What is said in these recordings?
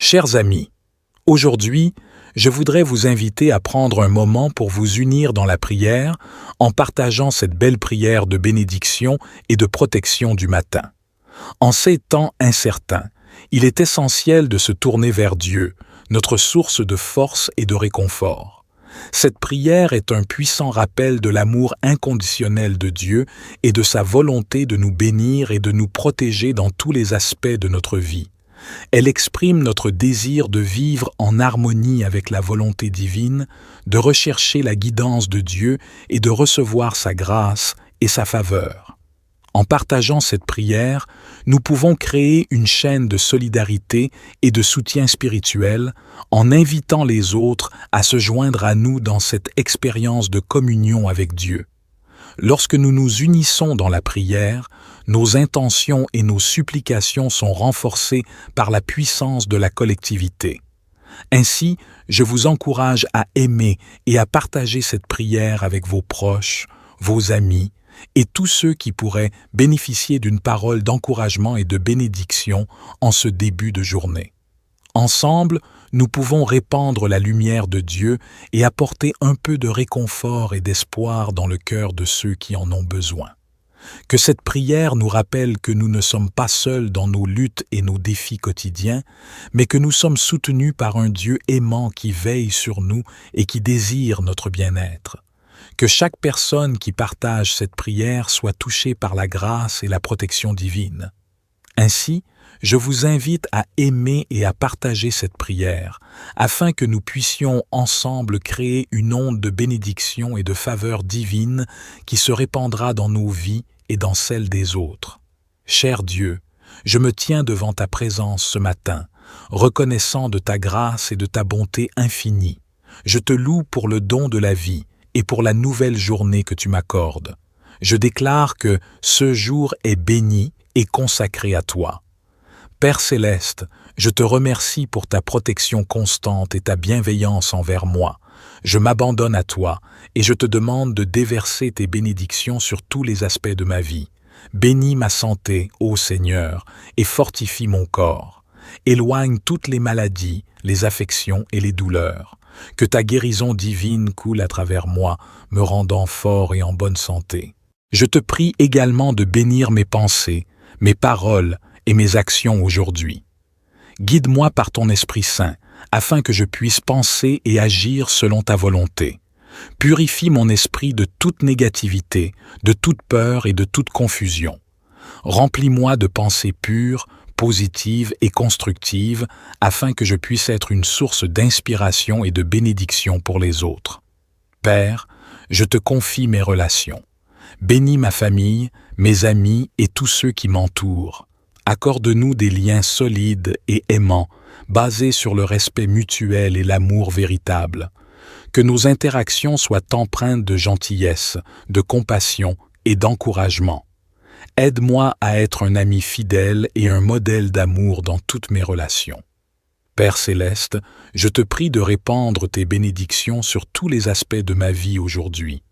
Chers amis, aujourd'hui, je voudrais vous inviter à prendre un moment pour vous unir dans la prière en partageant cette belle prière de bénédiction et de protection du matin. En ces temps incertains, il est essentiel de se tourner vers Dieu, notre source de force et de réconfort. Cette prière est un puissant rappel de l'amour inconditionnel de Dieu et de sa volonté de nous bénir et de nous protéger dans tous les aspects de notre vie. Elle exprime notre désir de vivre en harmonie avec la volonté divine, de rechercher la guidance de Dieu et de recevoir sa grâce et sa faveur. En partageant cette prière, nous pouvons créer une chaîne de solidarité et de soutien spirituel en invitant les autres à se joindre à nous dans cette expérience de communion avec Dieu. Lorsque nous nous unissons dans la prière, nos intentions et nos supplications sont renforcées par la puissance de la collectivité. Ainsi, je vous encourage à aimer et à partager cette prière avec vos proches, vos amis et tous ceux qui pourraient bénéficier d'une parole d'encouragement et de bénédiction en ce début de journée. Ensemble, nous pouvons répandre la lumière de Dieu et apporter un peu de réconfort et d'espoir dans le cœur de ceux qui en ont besoin. Que cette prière nous rappelle que nous ne sommes pas seuls dans nos luttes et nos défis quotidiens, mais que nous sommes soutenus par un Dieu aimant qui veille sur nous et qui désire notre bien-être. Que chaque personne qui partage cette prière soit touchée par la grâce et la protection divine. Ainsi, je vous invite à aimer et à partager cette prière, afin que nous puissions ensemble créer une onde de bénédiction et de faveur divine qui se répandra dans nos vies et dans celles des autres. Cher Dieu, je me tiens devant ta présence ce matin, reconnaissant de ta grâce et de ta bonté infinie. Je te loue pour le don de la vie et pour la nouvelle journée que tu m'accordes. Je déclare que ce jour est béni et consacré à toi. Père céleste, je te remercie pour ta protection constante et ta bienveillance envers moi. Je m'abandonne à toi et je te demande de déverser tes bénédictions sur tous les aspects de ma vie. Bénis ma santé, ô Seigneur, et fortifie mon corps. Éloigne toutes les maladies, les affections et les douleurs. Que ta guérison divine coule à travers moi, me rendant fort et en bonne santé. Je te prie également de bénir mes pensées, mes paroles et mes actions aujourd'hui. Guide-moi par ton Esprit Saint, afin que je puisse penser et agir selon ta volonté. Purifie mon esprit de toute négativité, de toute peur et de toute confusion. Remplis-moi de pensées pures, positives et constructives, afin que je puisse être une source d'inspiration et de bénédiction pour les autres. Père, je te confie mes relations. Bénis ma famille, mes amis et tous ceux qui m'entourent. Accorde-nous des liens solides et aimants, basés sur le respect mutuel et l'amour véritable. Que nos interactions soient empreintes de gentillesse, de compassion et d'encouragement. Aide-moi à être un ami fidèle et un modèle d'amour dans toutes mes relations. Père céleste, je te prie de répandre tes bénédictions sur tous les aspects de ma vie aujourd'hui.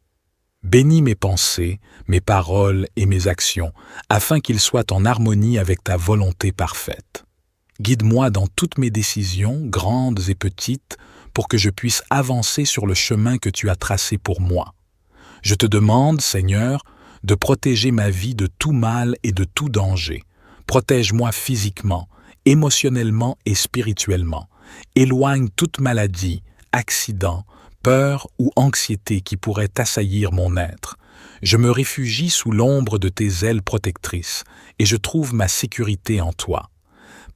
Bénis mes pensées, mes paroles et mes actions, afin qu'ils soient en harmonie avec ta volonté parfaite. Guide-moi dans toutes mes décisions, grandes et petites, pour que je puisse avancer sur le chemin que tu as tracé pour moi. Je te demande, Seigneur, de protéger ma vie de tout mal et de tout danger. Protège-moi physiquement, émotionnellement et spirituellement. Éloigne toute maladie, accident, peur ou anxiété qui pourrait assaillir mon être. Je me réfugie sous l'ombre de tes ailes protectrices et je trouve ma sécurité en toi.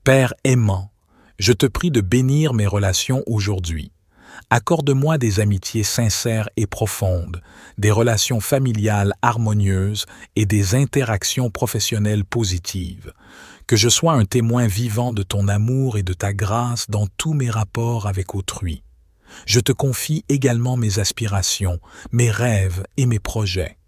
Père aimant, je te prie de bénir mes relations aujourd'hui. Accorde-moi des amitiés sincères et profondes, des relations familiales harmonieuses et des interactions professionnelles positives. Que je sois un témoin vivant de ton amour et de ta grâce dans tous mes rapports avec autrui. Je te confie également mes aspirations, mes rêves et mes projets.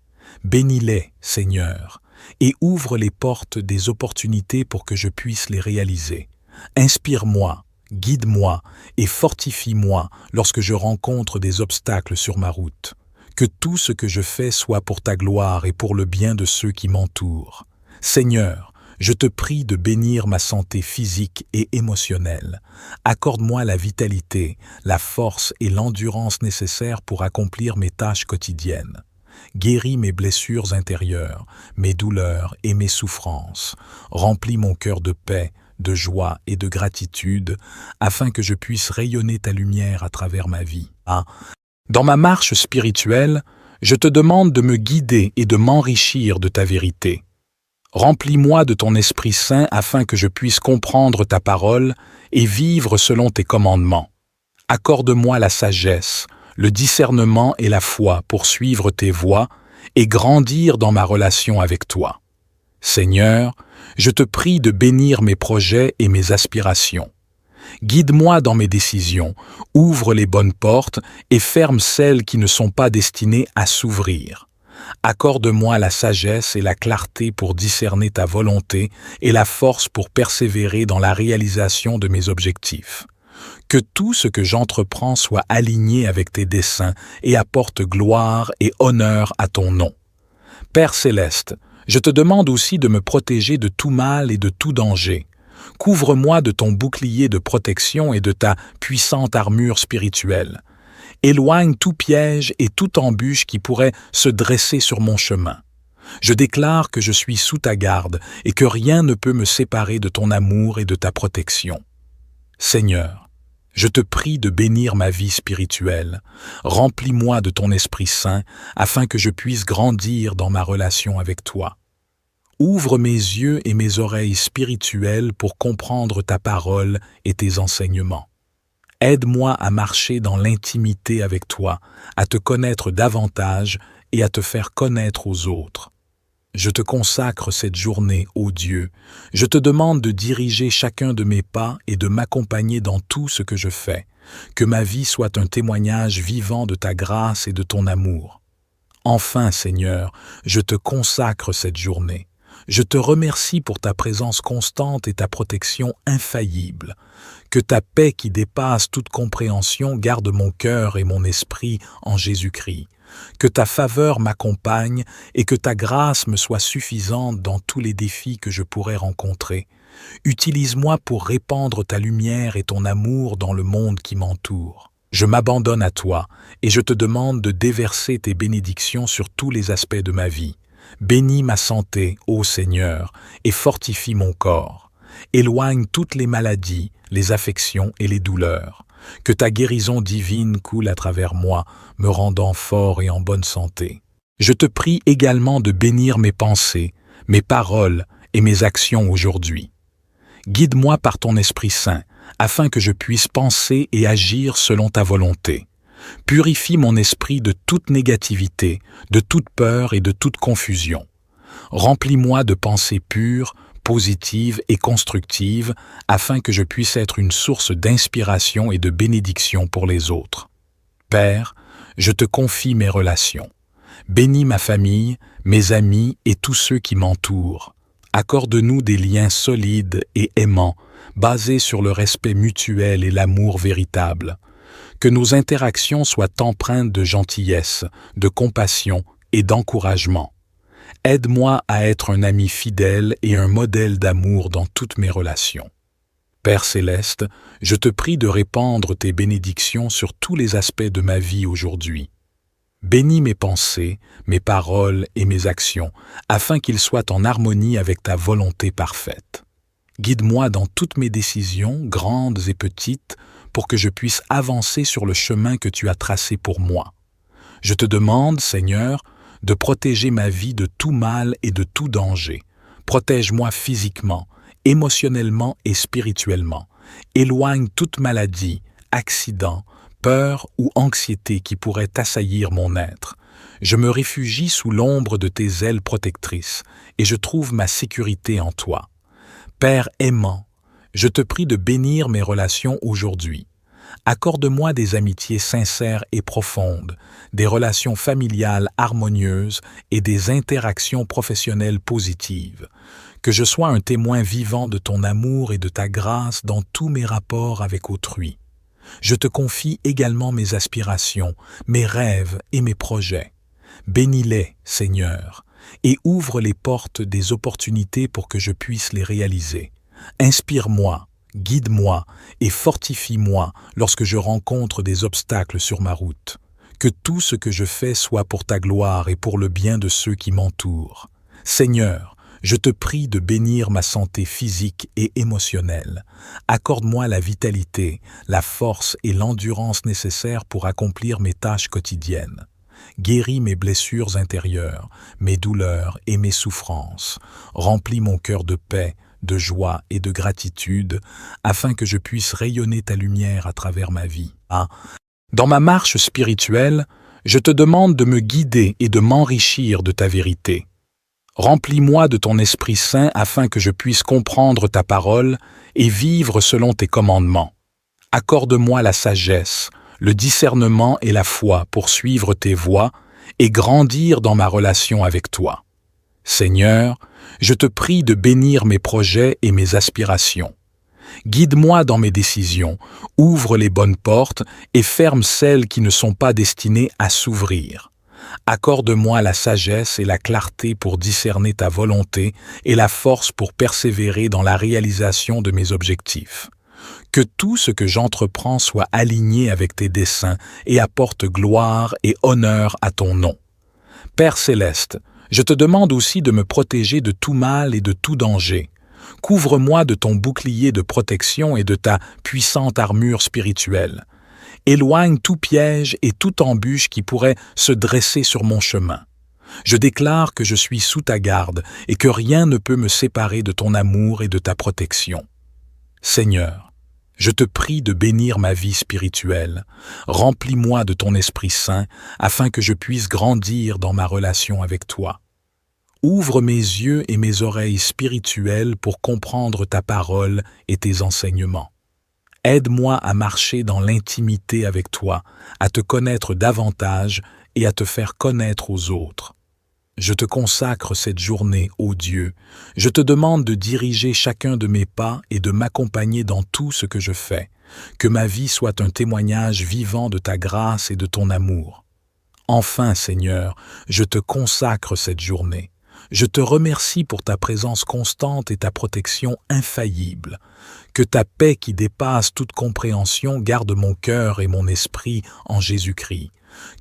Bénis-les, Seigneur, et ouvre les portes des opportunités pour que je puisse les réaliser. Inspire-moi, guide-moi et fortifie-moi lorsque je rencontre des obstacles sur ma route. Que tout ce que je fais soit pour ta gloire et pour le bien de ceux qui m'entourent. Seigneur, Je te prie de bénir ma santé physique et émotionnelle. Accorde-moi la vitalité, la force et l'endurance nécessaires pour accomplir mes tâches quotidiennes. Guéris mes blessures intérieures, mes douleurs et mes souffrances. Remplis mon cœur de paix, de joie et de gratitude, afin que je puisse rayonner ta lumière à travers ma vie. Dans ma marche spirituelle, je te demande de me guider et de m'enrichir de ta vérité. Remplis-moi de ton Esprit Saint afin que je puisse comprendre ta parole et vivre selon tes commandements. Accorde-moi la sagesse, le discernement et la foi pour suivre tes voies et grandir dans ma relation avec toi. Seigneur, je te prie de bénir mes projets et mes aspirations. Guide-moi dans mes décisions, ouvre les bonnes portes et ferme celles qui ne sont pas destinées à s'ouvrir. Accorde-moi la sagesse et la clarté pour discerner ta volonté et la force pour persévérer dans la réalisation de mes objectifs. Que tout ce que j'entreprends soit aligné avec tes desseins et apporte gloire et honneur à ton nom. Père céleste, je te demande aussi de me protéger de tout mal et de tout danger. Couvre-moi de ton bouclier de protection et de ta puissante armure spirituelle. Éloigne tout piège et toute embûche qui pourrait se dresser sur mon chemin. Je déclare que je suis sous ta garde et que rien ne peut me séparer de ton amour et de ta protection. Seigneur, je te prie de bénir ma vie spirituelle. Remplis-moi de ton Esprit Saint afin que je puisse grandir dans ma relation avec toi. Ouvre mes yeux et mes oreilles spirituelles pour comprendre ta parole et tes enseignements. Aide-moi à marcher dans l'intimité avec toi, à te connaître davantage et à te faire connaître aux autres. Je te consacre cette journée, ô Dieu. Je te demande de diriger chacun de mes pas et de m'accompagner dans tout ce que je fais. Que ma vie soit un témoignage vivant de ta grâce et de ton amour. Enfin, Seigneur, je te consacre cette journée. Je te remercie pour ta présence constante et ta protection infaillible. Que ta paix qui dépasse toute compréhension garde mon cœur et mon esprit en Jésus-Christ. Que ta faveur m'accompagne et que ta grâce me soit suffisante dans tous les défis que je pourrais rencontrer. Utilise-moi pour répandre ta lumière et ton amour dans le monde qui m'entoure. Je m'abandonne à toi et je te demande de déverser tes bénédictions sur tous les aspects de ma vie. Bénis ma santé, ô Seigneur, et fortifie mon corps. Éloigne toutes les maladies, les affections et les douleurs. Que ta guérison divine coule à travers moi, me rendant fort et en bonne santé. Je te prie également de bénir mes pensées, mes paroles et mes actions aujourd'hui. Guide-moi par ton Esprit Saint, afin que je puisse penser et agir selon ta volonté. Purifie mon esprit de toute négativité, de toute peur et de toute confusion. Remplis-moi de pensées pures, positives et constructives, afin que je puisse être une source d'inspiration et de bénédiction pour les autres. Père, je te confie mes relations. Bénis ma famille, mes amis et tous ceux qui m'entourent. Accorde-nous des liens solides et aimants, basés sur le respect mutuel et l'amour véritable. Que nos interactions soient empreintes de gentillesse, de compassion et d'encouragement. Aide-moi à être un ami fidèle et un modèle d'amour dans toutes mes relations. Père céleste, je te prie de répandre tes bénédictions sur tous les aspects de ma vie aujourd'hui. Bénis mes pensées, mes paroles et mes actions, afin qu'ils soient en harmonie avec ta volonté parfaite. Guide-moi dans toutes mes décisions, grandes et petites, pour que je puisse avancer sur le chemin que tu as tracé pour moi. Je te demande, Seigneur, de protéger ma vie de tout mal et de tout danger. Protège-moi physiquement, émotionnellement et spirituellement. Éloigne toute maladie, accident, peur ou anxiété qui pourrait assaillir mon être. Je me réfugie sous l'ombre de tes ailes protectrices et je trouve ma sécurité en toi. Père aimant, je te prie de bénir mes relations aujourd'hui. Accorde-moi des amitiés sincères et profondes, des relations familiales harmonieuses et des interactions professionnelles positives. Que je sois un témoin vivant de ton amour et de ta grâce dans tous mes rapports avec autrui. Je te confie également mes aspirations, mes rêves et mes projets. Bénis-les, Seigneur. et ouvre les portes des opportunités pour que je puisse les réaliser. Inspire-moi, guide-moi et fortifie-moi lorsque je rencontre des obstacles sur ma route. Que tout ce que je fais soit pour ta gloire et pour le bien de ceux qui m'entourent. Seigneur, je te prie de bénir ma santé physique et émotionnelle. Accorde-moi la vitalité, la force et l'endurance nécessaires pour accomplir mes tâches quotidiennes. Guéris mes blessures intérieures, mes douleurs et mes souffrances. Remplis mon cœur de paix, de joie et de gratitude, afin que je puisse rayonner ta lumière à travers ma vie. Dans ma marche spirituelle, je te demande de me guider et de m'enrichir de ta vérité. Remplis-moi de ton Esprit Saint afin que je puisse comprendre ta parole et vivre selon tes commandements. Accorde-moi la sagesse, le discernement et la foi pour suivre tes voies et grandir dans ma relation avec toi. Seigneur, je te prie de bénir mes projets et mes aspirations. Guide-moi dans mes décisions, ouvre les bonnes portes et ferme celles qui ne sont pas destinées à s'ouvrir. Accorde-moi la sagesse et la clarté pour discerner ta volonté et la force pour persévérer dans la réalisation de mes objectifs. Que tout ce que j'entreprends soit aligné avec tes desseins et apporte gloire et honneur à ton nom. Père céleste, je te demande aussi de me protéger de tout mal et de tout danger. Couvre-moi de ton bouclier de protection et de ta puissante armure spirituelle. Éloigne tout piège et toute embûche qui pourrait se dresser sur mon chemin. Je déclare que je suis sous ta garde et que rien ne peut me séparer de ton amour et de ta protection. Seigneur, je te prie de bénir ma vie spirituelle. Remplis-moi de ton Esprit Saint afin que je puisse grandir dans ma relation avec toi. Ouvre mes yeux et mes oreilles spirituelles pour comprendre ta parole et tes enseignements. Aide-moi à marcher dans l'intimité avec toi, à te connaître davantage et à te faire connaître aux autres. Je te consacre cette journée, ô Dieu. Je te demande de diriger chacun de mes pas et de m'accompagner dans tout ce que je fais. Que ma vie soit un témoignage vivant de ta grâce et de ton amour. Enfin, Seigneur, je te consacre cette journée. Je te remercie pour ta présence constante et ta protection infaillible. Que ta paix qui dépasse toute compréhension garde mon cœur et mon esprit en Jésus-Christ.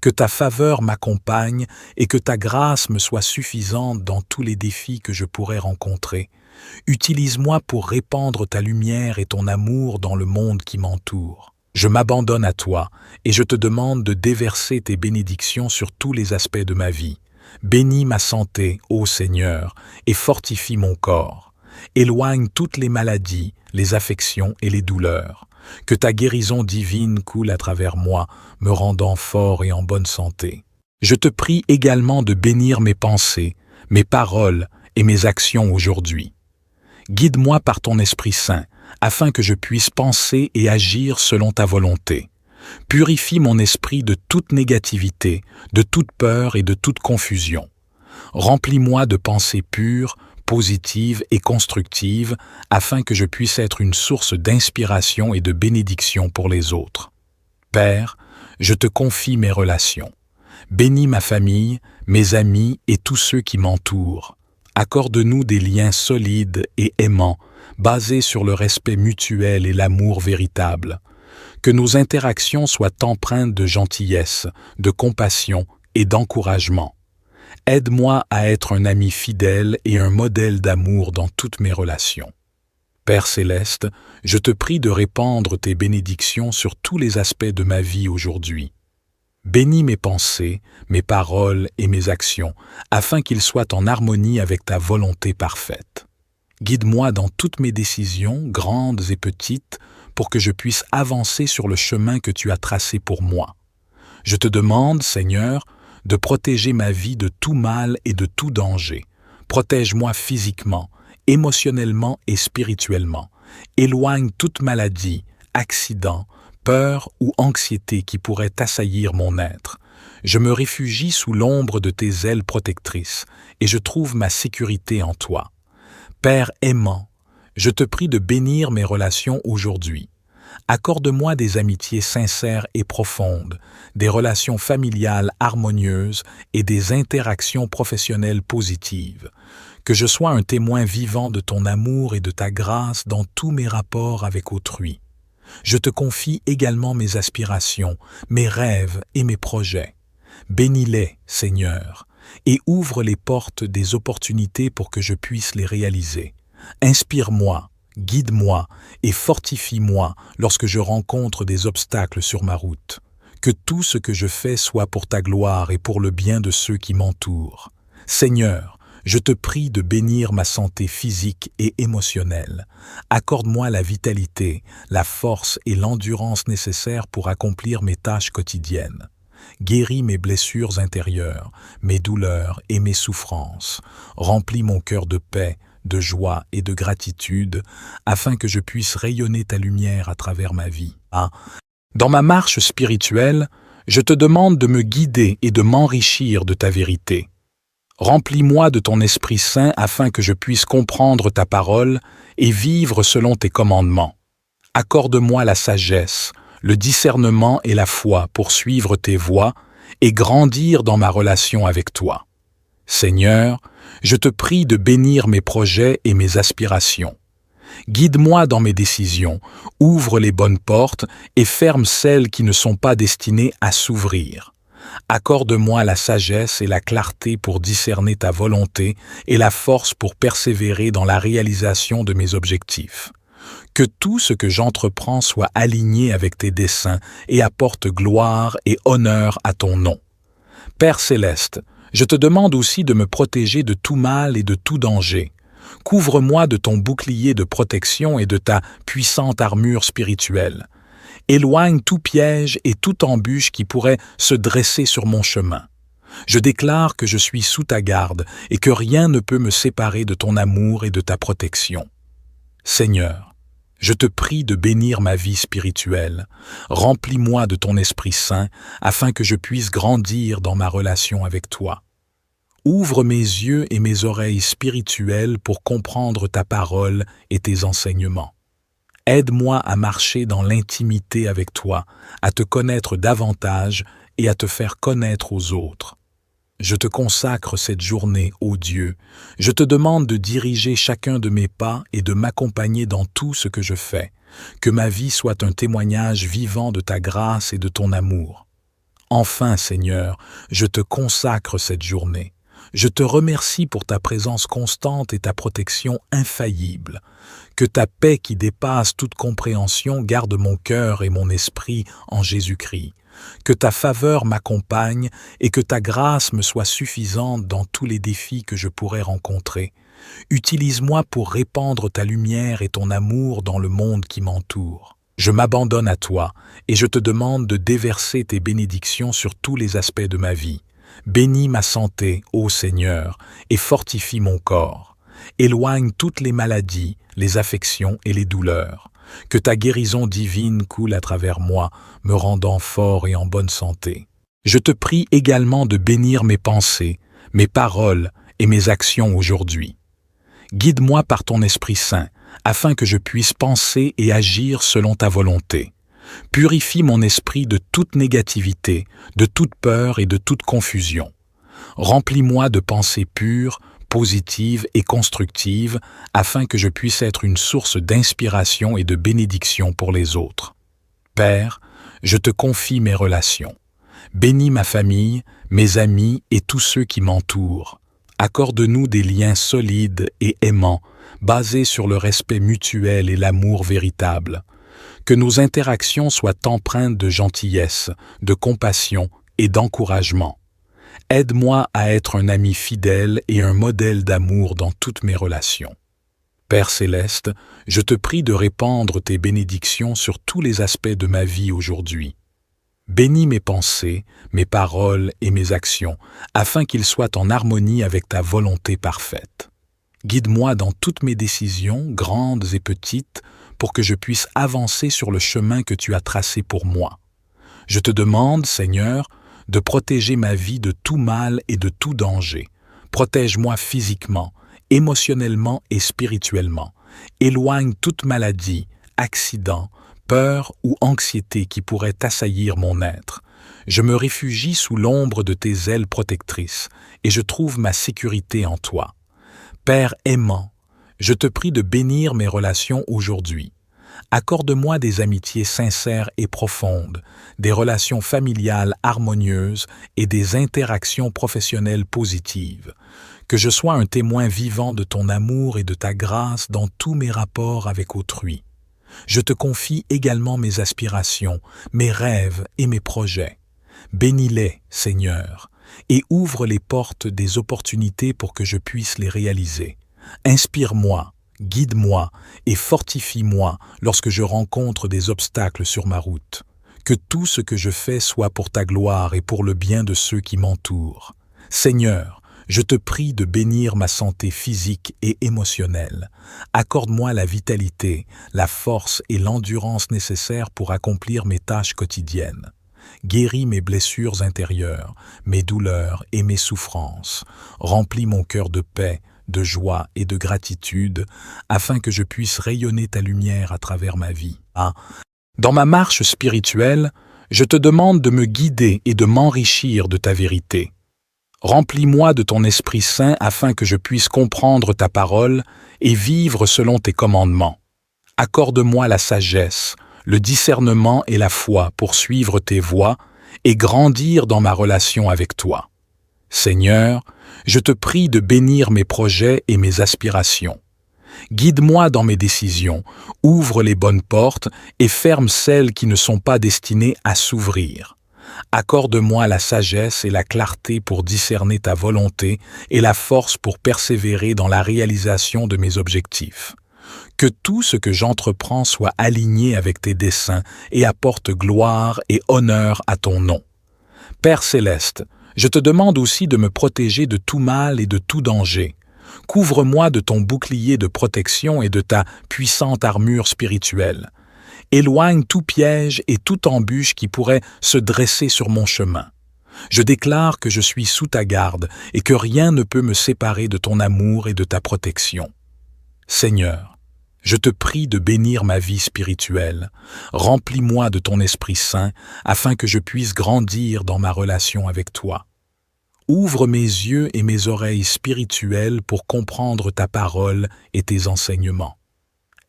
Que ta faveur m'accompagne et que ta grâce me soit suffisante dans tous les défis que je pourrais rencontrer. Utilise-moi pour répandre ta lumière et ton amour dans le monde qui m'entoure. Je m'abandonne à toi et je te demande de déverser tes bénédictions sur tous les aspects de ma vie. Bénis ma santé, ô Seigneur, et fortifie mon corps. Éloigne toutes les maladies, les affections et les douleurs. Que ta guérison divine coule à travers moi, me rendant fort et en bonne santé. Je te prie également de bénir mes pensées, mes paroles et mes actions aujourd'hui. Guide-moi par ton Esprit Saint, afin que je puisse penser et agir selon ta volonté. Purifie mon esprit de toute négativité, de toute peur et de toute confusion. Remplis-moi de pensées pures, positives et constructives, afin que je puisse être une source d'inspiration et de bénédiction pour les autres. Père, je te confie mes relations. Bénis ma famille, mes amis et tous ceux qui m'entourent. Accorde-nous des liens solides et aimants, basés sur le respect mutuel et l'amour véritable. Que nos interactions soient empreintes de gentillesse, de compassion et d'encouragement. Aide-moi à être un ami fidèle et un modèle d'amour dans toutes mes relations. Père céleste, je te prie de répandre tes bénédictions sur tous les aspects de ma vie aujourd'hui. Bénis mes pensées, mes paroles et mes actions, afin qu'ils soient en harmonie avec ta volonté parfaite. Guide-moi dans toutes mes décisions, grandes et petites, pour que je puisse avancer sur le chemin que tu as tracé pour moi. Je te demande, Seigneur, de protéger ma vie de tout mal et de tout danger. Protège-moi physiquement, émotionnellement et spirituellement. Éloigne toute maladie, accident, peur ou anxiété qui pourrait assaillir mon être. Je me réfugie sous l'ombre de tes ailes protectrices et je trouve ma sécurité en toi. Père aimant, je te prie de bénir mes relations aujourd'hui. Accorde-moi des amitiés sincères et profondes, des relations familiales harmonieuses et des interactions professionnelles positives. Que je sois un témoin vivant de ton amour et de ta grâce dans tous mes rapports avec autrui. Je te confie également mes aspirations, mes rêves et mes projets. Bénis-les, Seigneur, et ouvre les portes des opportunités pour que je puisse les réaliser. Inspire-moi, guide-moi et fortifie-moi lorsque je rencontre des obstacles sur ma route. Que tout ce que je fais soit pour ta gloire et pour le bien de ceux qui m'entourent. Seigneur, je te prie de bénir ma santé physique et émotionnelle. Accorde-moi la vitalité, la force et l'endurance nécessaires pour accomplir mes tâches quotidiennes. Guéris mes blessures intérieures, mes douleurs et mes souffrances. Remplis mon cœur de paix, de joie et de gratitude, afin que je puisse rayonner ta lumière à travers ma vie. Dans ma marche spirituelle, je te demande de me guider et de m'enrichir de ta vérité. Remplis-moi de ton Esprit Saint afin que je puisse comprendre ta parole et vivre selon tes commandements. Accorde-moi la sagesse, le discernement et la foi pour suivre tes voies et grandir dans ma relation avec toi. Seigneur, je te prie de bénir mes projets et mes aspirations. Guide-moi dans mes décisions, ouvre les bonnes portes et ferme celles qui ne sont pas destinées à s'ouvrir. Accorde-moi la sagesse et la clarté pour discerner ta volonté et la force pour persévérer dans la réalisation de mes objectifs. Que tout ce que j'entreprends soit aligné avec tes desseins et apporte gloire et honneur à ton nom. Père céleste, je te demande aussi de me protéger de tout mal et de tout danger. Couvre-moi de ton bouclier de protection et de ta puissante armure spirituelle. Éloigne tout piège et toute embûche qui pourrait se dresser sur mon chemin. Je déclare que je suis sous ta garde et que rien ne peut me séparer de ton amour et de ta protection. Seigneur, je te prie de bénir ma vie spirituelle. Remplis-moi de ton Esprit Saint afin que je puisse grandir dans ma relation avec toi. Ouvre mes yeux et mes oreilles spirituelles pour comprendre ta parole et tes enseignements. Aide-moi à marcher dans l'intimité avec toi, à te connaître davantage et à te faire connaître aux autres. Je te consacre cette journée, ô Dieu. Je te demande de diriger chacun de mes pas et de m'accompagner dans tout ce que je fais. Que ma vie soit un témoignage vivant de ta grâce et de ton amour. Enfin, Seigneur, je te consacre cette journée. Je te remercie pour ta présence constante et ta protection infaillible. Que ta paix qui dépasse toute compréhension garde mon cœur et mon esprit en Jésus-Christ. Que ta faveur m'accompagne et que ta grâce me soit suffisante dans tous les défis que je pourrais rencontrer. Utilise-moi pour répandre ta lumière et ton amour dans le monde qui m'entoure. Je m'abandonne à toi et je te demande de déverser tes bénédictions sur tous les aspects de ma vie. Bénis ma santé, ô Seigneur, et fortifie mon corps. Éloigne toutes les maladies, les affections et les douleurs. Que ta guérison divine coule à travers moi, me rendant fort et en bonne santé. Je te prie également de bénir mes pensées, mes paroles et mes actions aujourd'hui. Guide-moi par ton Esprit Saint, afin que je puisse penser et agir selon ta volonté. Purifie mon esprit de toute négativité, de toute peur et de toute confusion. Remplis-moi de pensées pures, positives et constructives, afin que je puisse être une source d'inspiration et de bénédiction pour les autres. Père, je te confie mes relations. Bénis ma famille, mes amis et tous ceux qui m'entourent. Accorde-nous des liens solides et aimants, basés sur le respect mutuel et l'amour véritable. Que nos interactions soient empreintes de gentillesse, de compassion et d'encouragement. Aide-moi à être un ami fidèle et un modèle d'amour dans toutes mes relations. Père céleste, je te prie de répandre tes bénédictions sur tous les aspects de ma vie aujourd'hui. Bénis mes pensées, mes paroles et mes actions, afin qu'ils soient en harmonie avec ta volonté parfaite. Guide-moi dans toutes mes décisions, grandes et petites, pour que je puisse avancer sur le chemin que tu as tracé pour moi. Je te demande, Seigneur, de protéger ma vie de tout mal et de tout danger. Protège-moi physiquement, émotionnellement et spirituellement. Éloigne toute maladie, accident, peur ou anxiété qui pourraient assaillir mon être. Je me réfugie sous l'ombre de tes ailes protectrices et je trouve ma sécurité en toi. Père aimant, je te prie de bénir mes relations aujourd'hui. Accorde-moi des amitiés sincères et profondes, des relations familiales harmonieuses et des interactions professionnelles positives. Que je sois un témoin vivant de ton amour et de ta grâce dans tous mes rapports avec autrui. Je te confie également mes aspirations, mes rêves et mes projets. Bénis-les, Seigneur, et ouvre les portes des opportunités pour que je puisse les réaliser. Inspire-moi, guide-moi et fortifie-moi lorsque je rencontre des obstacles sur ma route. Que tout ce que je fais soit pour ta gloire et pour le bien de ceux qui m'entourent. Seigneur, je te prie de bénir ma santé physique et émotionnelle. Accorde-moi la vitalité, la force et l'endurance nécessaires pour accomplir mes tâches quotidiennes. Guéris mes blessures intérieures, mes douleurs et mes souffrances. Remplis mon cœur de paix, de joie et de gratitude, afin que je puisse rayonner ta lumière à travers ma vie. Dans ma marche spirituelle, je te demande de me guider et de m'enrichir de ta vérité. Remplis-moi de ton Esprit Saint afin que je puisse comprendre ta parole et vivre selon tes commandements. Accorde-moi la sagesse, le discernement et la foi pour suivre tes voies et grandir dans ma relation avec toi. Seigneur, je te prie de bénir mes projets et mes aspirations. Guide-moi dans mes décisions, ouvre les bonnes portes et ferme celles qui ne sont pas destinées à s'ouvrir. Accorde-moi la sagesse et la clarté pour discerner ta volonté et la force pour persévérer dans la réalisation de mes objectifs. Que tout ce que j'entreprends soit aligné avec tes desseins et apporte gloire et honneur à ton nom. Père céleste, je te demande aussi de me protéger de tout mal et de tout danger. Couvre-moi de ton bouclier de protection et de ta puissante armure spirituelle. Éloigne tout piège et toute embûche qui pourrait se dresser sur mon chemin. Je déclare que je suis sous ta garde et que rien ne peut me séparer de ton amour et de ta protection. Seigneur, je te prie de bénir ma vie spirituelle. Remplis-moi de ton Esprit Saint afin que je puisse grandir dans ma relation avec toi. Ouvre mes yeux et mes oreilles spirituelles pour comprendre ta parole et tes enseignements.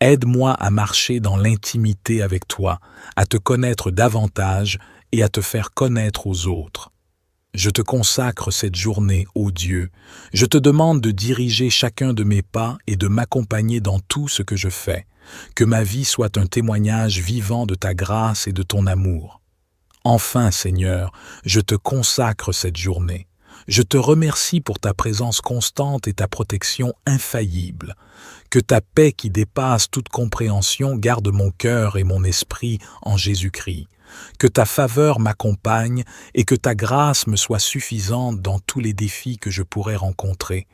Aide-moi à marcher dans l'intimité avec toi, à te connaître davantage et à te faire connaître aux autres. Je te consacre cette journée, ô Dieu. Je te demande de diriger chacun de mes pas et de m'accompagner dans tout ce que je fais. Que ma vie soit un témoignage vivant de ta grâce et de ton amour. Enfin, Seigneur, je te consacre cette journée. Je te remercie pour ta présence constante et ta protection infaillible. Que ta paix qui dépasse toute compréhension garde mon cœur et mon esprit en Jésus-Christ. Que ta faveur m'accompagne et que ta grâce me soit suffisante dans tous les défis que je pourrais rencontrer.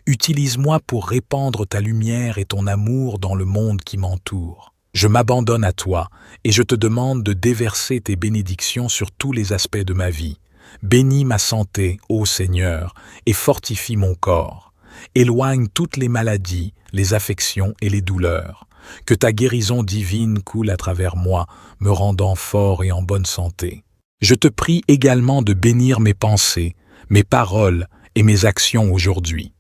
Utilise-moi pour répandre ta lumière et ton amour dans le monde qui m'entoure. Je m'abandonne à toi et je te demande de déverser tes bénédictions sur tous les aspects de ma vie. Bénis ma santé, ô Seigneur, et fortifie mon corps. Éloigne toutes les maladies, les affections et les douleurs. Que ta guérison divine coule à travers moi, me rendant fort et en bonne santé. Je te prie également de bénir mes pensées, mes paroles et mes actions aujourd'hui.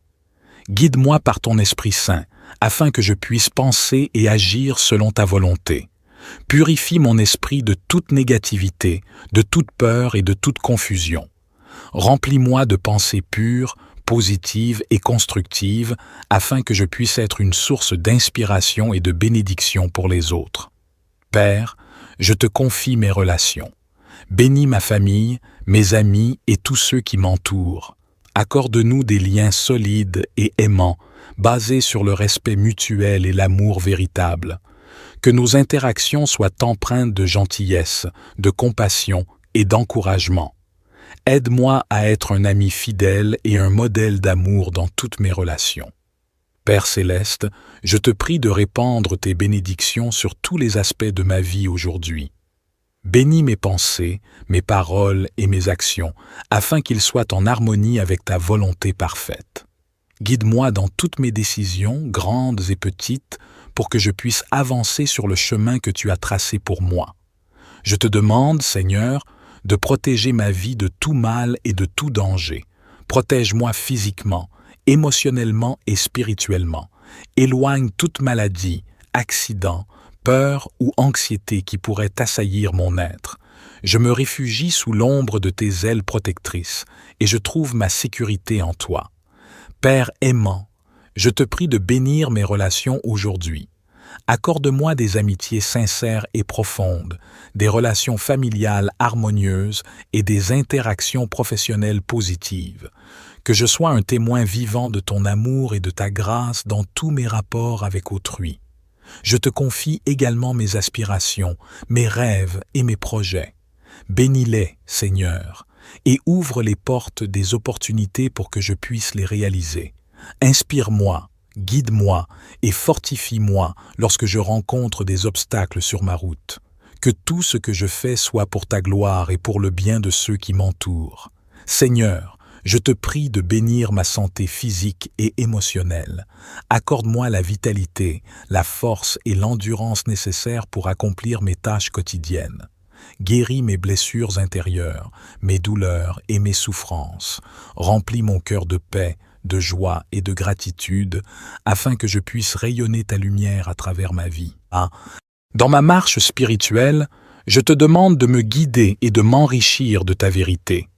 Guide-moi par ton Esprit Saint, afin que je puisse penser et agir selon ta volonté. Purifie mon esprit de toute négativité, de toute peur et de toute confusion. Remplis-moi de pensées pures, positives et constructives, afin que je puisse être une source d'inspiration et de bénédiction pour les autres. Père, je te confie mes relations. Bénis ma famille, mes amis et tous ceux qui m'entourent. Accorde-nous des liens solides et aimants, basés sur le respect mutuel et l'amour véritable. Que nos interactions soient empreintes de gentillesse, de compassion et d'encouragement. Aide-moi à être un ami fidèle et un modèle d'amour dans toutes mes relations. Père céleste, je te prie de répandre tes bénédictions sur tous les aspects de ma vie aujourd'hui. Bénis mes pensées, mes paroles et mes actions, afin qu'ils soient en harmonie avec ta volonté parfaite. Guide-moi dans toutes mes décisions, grandes et petites, pour que je puisse avancer sur le chemin que tu as tracé pour moi. Je te demande, Seigneur, de protéger ma vie de tout mal et de tout danger. Protège-moi physiquement, émotionnellement et spirituellement. Éloigne toute maladie, accident, peur ou anxiété qui pourrait assaillir mon être. Je me réfugie sous l'ombre de tes ailes protectrices et je trouve ma sécurité en toi. Père aimant, je te prie de bénir mes relations aujourd'hui. Accorde-moi des amitiés sincères et profondes, des relations familiales harmonieuses et des interactions professionnelles positives. Que je sois un témoin vivant de ton amour et de ta grâce dans tous mes rapports avec autrui. Je te confie également mes aspirations, mes rêves et mes projets. Bénis-les, Seigneur, et ouvre les portes des opportunités pour que je puisse les réaliser. Inspire-moi, guide-moi et fortifie-moi lorsque je rencontre des obstacles sur ma route. Que tout ce que je fais soit pour ta gloire et pour le bien de ceux qui m'entourent. Seigneur, je te prie de bénir ma santé physique et émotionnelle. Accorde-moi la vitalité, la force et l'endurance nécessaires pour accomplir mes tâches quotidiennes. Guéris mes blessures intérieures, mes douleurs et mes souffrances. Remplis mon cœur de paix, de joie et de gratitude, afin que je puisse rayonner ta lumière à travers ma vie. Dans ma marche spirituelle, je te demande de me guider et de m'enrichir de ta vérité.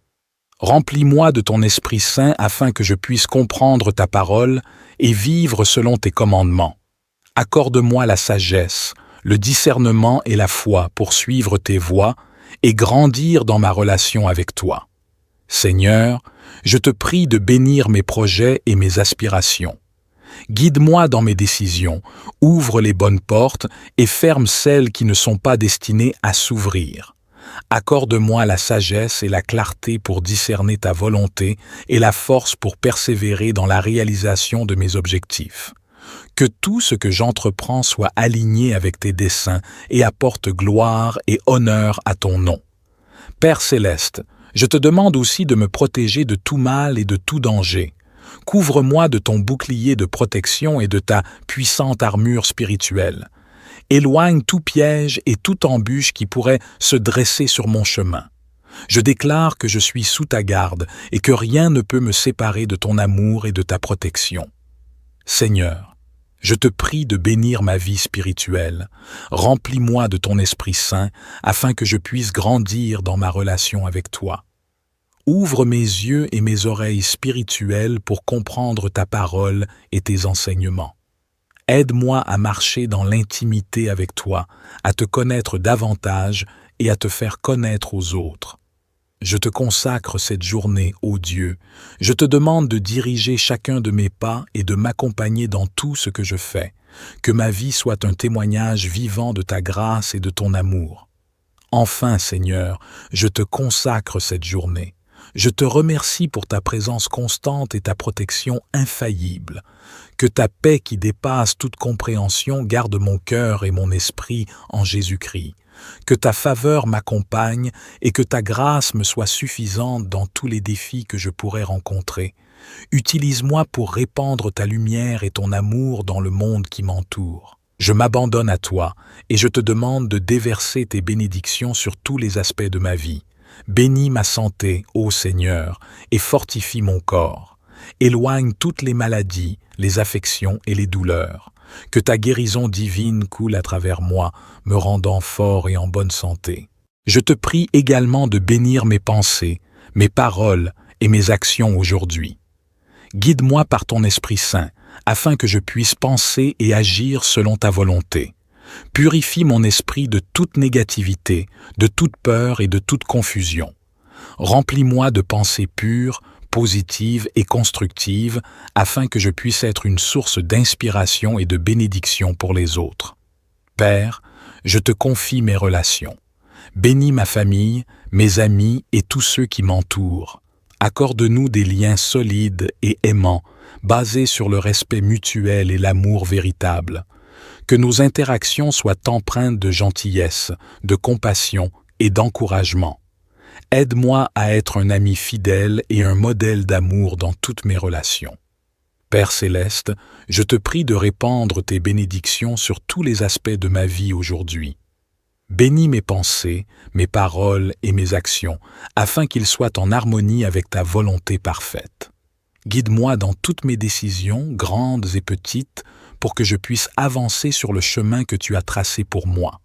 Remplis-moi de ton Esprit Saint afin que je puisse comprendre ta parole et vivre selon tes commandements. Accorde-moi la sagesse, le discernement et la foi pour suivre tes voies et grandir dans ma relation avec toi. Seigneur, je te prie de bénir mes projets et mes aspirations. Guide-moi dans mes décisions, ouvre les bonnes portes et ferme celles qui ne sont pas destinées à s'ouvrir. Accorde-moi la sagesse et la clarté pour discerner ta volonté et la force pour persévérer dans la réalisation de mes objectifs. Que tout ce que j'entreprends soit aligné avec tes desseins et apporte gloire et honneur à ton nom. Père céleste, je te demande aussi de me protéger de tout mal et de tout danger. Couvre-moi de ton bouclier de protection et de ta puissante armure spirituelle. Éloigne tout piège et toute embûche qui pourrait se dresser sur mon chemin. Je déclare que je suis sous ta garde et que rien ne peut me séparer de ton amour et de ta protection. Seigneur, je te prie de bénir ma vie spirituelle. Remplis-moi de ton Esprit Saint afin que je puisse grandir dans ma relation avec toi. Ouvre mes yeux et mes oreilles spirituelles pour comprendre ta parole et tes enseignements. Aide-moi à marcher dans l'intimité avec toi, à te connaître davantage et à te faire connaître aux autres. Je te consacre cette journée, ô Dieu. Je te demande de diriger chacun de mes pas et de m'accompagner dans tout ce que je fais. Que ma vie soit un témoignage vivant de ta grâce et de ton amour. Enfin, Seigneur, je te consacre cette journée. Je te remercie pour ta présence constante et ta protection infaillible. Que ta paix qui dépasse toute compréhension garde mon cœur et mon esprit en Jésus-Christ. Que ta faveur m'accompagne et que ta grâce me soit suffisante dans tous les défis que je pourrais rencontrer. Utilise-moi pour répandre ta lumière et ton amour dans le monde qui m'entoure. Je m'abandonne à toi et je te demande de déverser tes bénédictions sur tous les aspects de ma vie. Bénis ma santé, ô Seigneur, et fortifie mon corps. Éloigne toutes les maladies, les affections et les douleurs. Que ta guérison divine coule à travers moi, me rendant fort et en bonne santé. Je te prie également de bénir mes pensées, mes paroles et mes actions aujourd'hui. Guide-moi par ton Esprit Saint, afin que je puisse penser et agir selon ta volonté. Purifie mon esprit de toute négativité, de toute peur et de toute confusion. Remplis-moi de pensées pures, positives et constructives, afin que je puisse être une source d'inspiration et de bénédiction pour les autres. Père, je te confie mes relations. Bénis ma famille, mes amis et tous ceux qui m'entourent. Accorde-nous des liens solides et aimants, basés sur le respect mutuel et l'amour véritable. Que nos interactions soient empreintes de gentillesse, de compassion et d'encouragement. Aide-moi à être un ami fidèle et un modèle d'amour dans toutes mes relations. Père céleste, je te prie de répandre tes bénédictions sur tous les aspects de ma vie aujourd'hui. Bénis mes pensées, mes paroles et mes actions, afin qu'ils soient en harmonie avec ta volonté parfaite. Guide-moi dans toutes mes décisions, grandes et petites, pour que je puisse avancer sur le chemin que tu as tracé pour moi.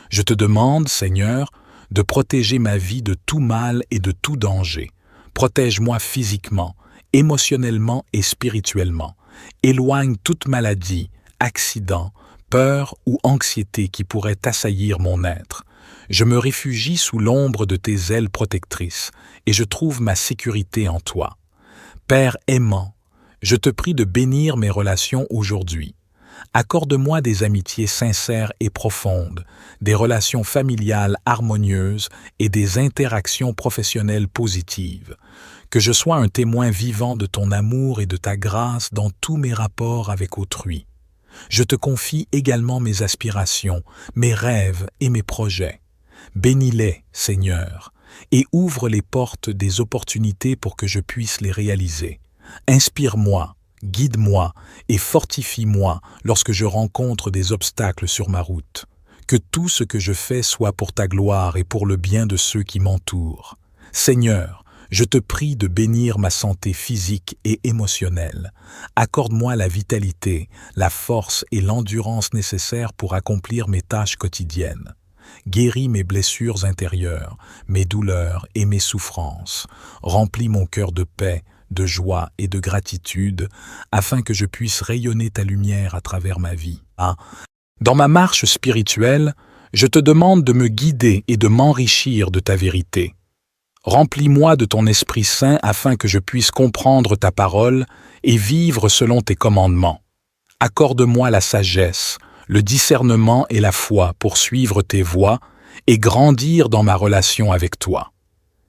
Je te demande, Seigneur, de protéger ma vie de tout mal et de tout danger. Protège-moi physiquement, émotionnellement et spirituellement. Éloigne toute maladie, accident, peur ou anxiété qui pourrait assaillir mon être. Je me réfugie sous l'ombre de tes ailes protectrices et je trouve ma sécurité en toi. Père aimant, je te prie de bénir mes relations aujourd'hui. Accorde-moi des amitiés sincères et profondes, des relations familiales harmonieuses et des interactions professionnelles positives. Que je sois un témoin vivant de ton amour et de ta grâce dans tous mes rapports avec autrui. Je te confie également mes aspirations, mes rêves et mes projets. Bénis-les, Seigneur, et ouvre les portes des opportunités pour que je puisse les réaliser. Inspire-moi, guide-moi et fortifie-moi lorsque je rencontre des obstacles sur ma route. Que tout ce que je fais soit pour ta gloire et pour le bien de ceux qui m'entourent. Seigneur, je te prie de bénir ma santé physique et émotionnelle. Accorde-moi la vitalité, la force et l'endurance nécessaires pour accomplir mes tâches quotidiennes. Guéris mes blessures intérieures, mes douleurs et mes souffrances. Remplis mon cœur de paix, de joie et de gratitude, afin que je puisse rayonner ta lumière à travers ma vie. Dans ma marche spirituelle, je te demande de me guider et de m'enrichir de ta vérité. Remplis-moi de ton Esprit Saint afin que je puisse comprendre ta parole et vivre selon tes commandements. Accorde-moi la sagesse, le discernement et la foi pour suivre tes voies et grandir dans ma relation avec toi.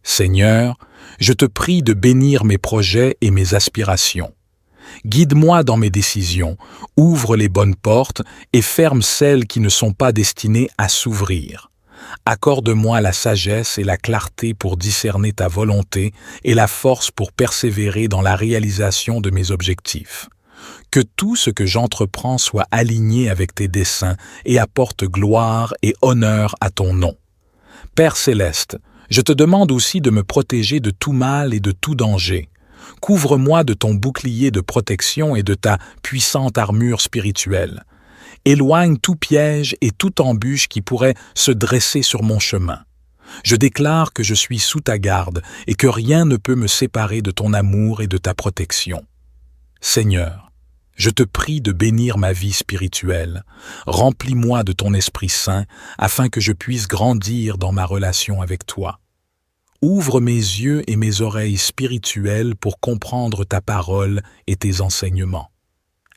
Seigneur, je te prie de bénir mes projets et mes aspirations. Guide-moi dans mes décisions, ouvre les bonnes portes et ferme celles qui ne sont pas destinées à s'ouvrir. Accorde-moi la sagesse et la clarté pour discerner ta volonté et la force pour persévérer dans la réalisation de mes objectifs. Que tout ce que j'entreprends soit aligné avec tes desseins et apporte gloire et honneur à ton nom. Père céleste, je te demande aussi de me protéger de tout mal et de tout danger. Couvre-moi de ton bouclier de protection et de ta puissante armure spirituelle. Éloigne tout piège et toute embûche qui pourrait se dresser sur mon chemin. Je déclare que je suis sous ta garde et que rien ne peut me séparer de ton amour et de ta protection. Seigneur, je te prie de bénir ma vie spirituelle. Remplis-moi de ton Esprit Saint afin que je puisse grandir dans ma relation avec toi. Ouvre mes yeux et mes oreilles spirituelles pour comprendre ta parole et tes enseignements.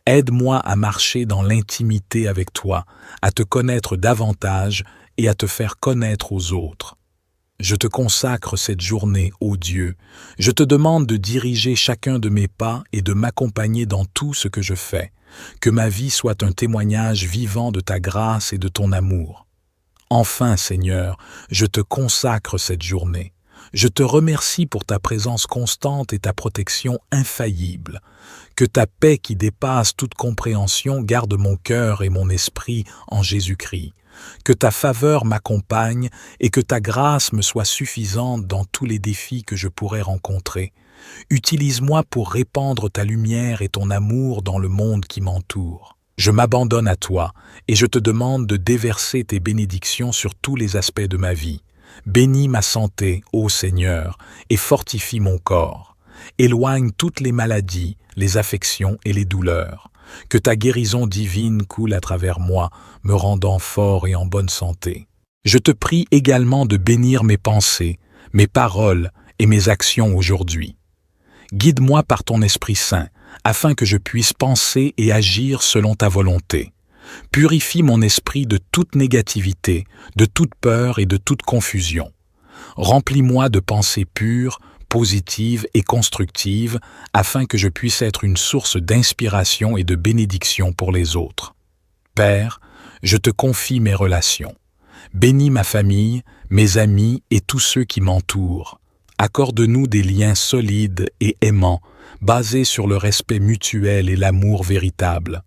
Aide-moi à marcher dans l'intimité avec toi, à te connaître davantage et à te faire connaître aux autres. Je te consacre cette journée, ô Dieu. Je te demande de diriger chacun de mes pas et de m'accompagner dans tout ce que je fais. Que ma vie soit un témoignage vivant de ta grâce et de ton amour. Enfin, Seigneur, je te consacre cette journée. Je te remercie pour ta présence constante et ta protection infaillible. Que ta paix qui dépasse toute compréhension garde mon cœur et mon esprit en Jésus-Christ. Que ta faveur m'accompagne et que ta grâce me soit suffisante dans tous les défis que je pourrais rencontrer. Utilise-moi pour répandre ta lumière et ton amour dans le monde qui m'entoure. Je m'abandonne à toi et je te demande de déverser tes bénédictions sur tous les aspects de ma vie. Bénis ma santé, ô Seigneur, et fortifie mon corps. Éloigne toutes les maladies, les affections et les douleurs. Que ta guérison divine coule à travers moi, me rendant fort et en bonne santé. Je te prie également de bénir mes pensées, mes paroles et mes actions aujourd'hui. Guide-moi par ton Esprit Saint, afin que je puisse penser et agir selon ta volonté. Purifie mon esprit de toute négativité, de toute peur et de toute confusion. Remplis-moi de pensées pures, positives et constructives, afin que je puisse être une source d'inspiration et de bénédiction pour les autres. Père, je te confie mes relations. Bénis ma famille, mes amis et tous ceux qui m'entourent. Accorde-nous des liens solides et aimants, basée sur le respect mutuel et l'amour véritable.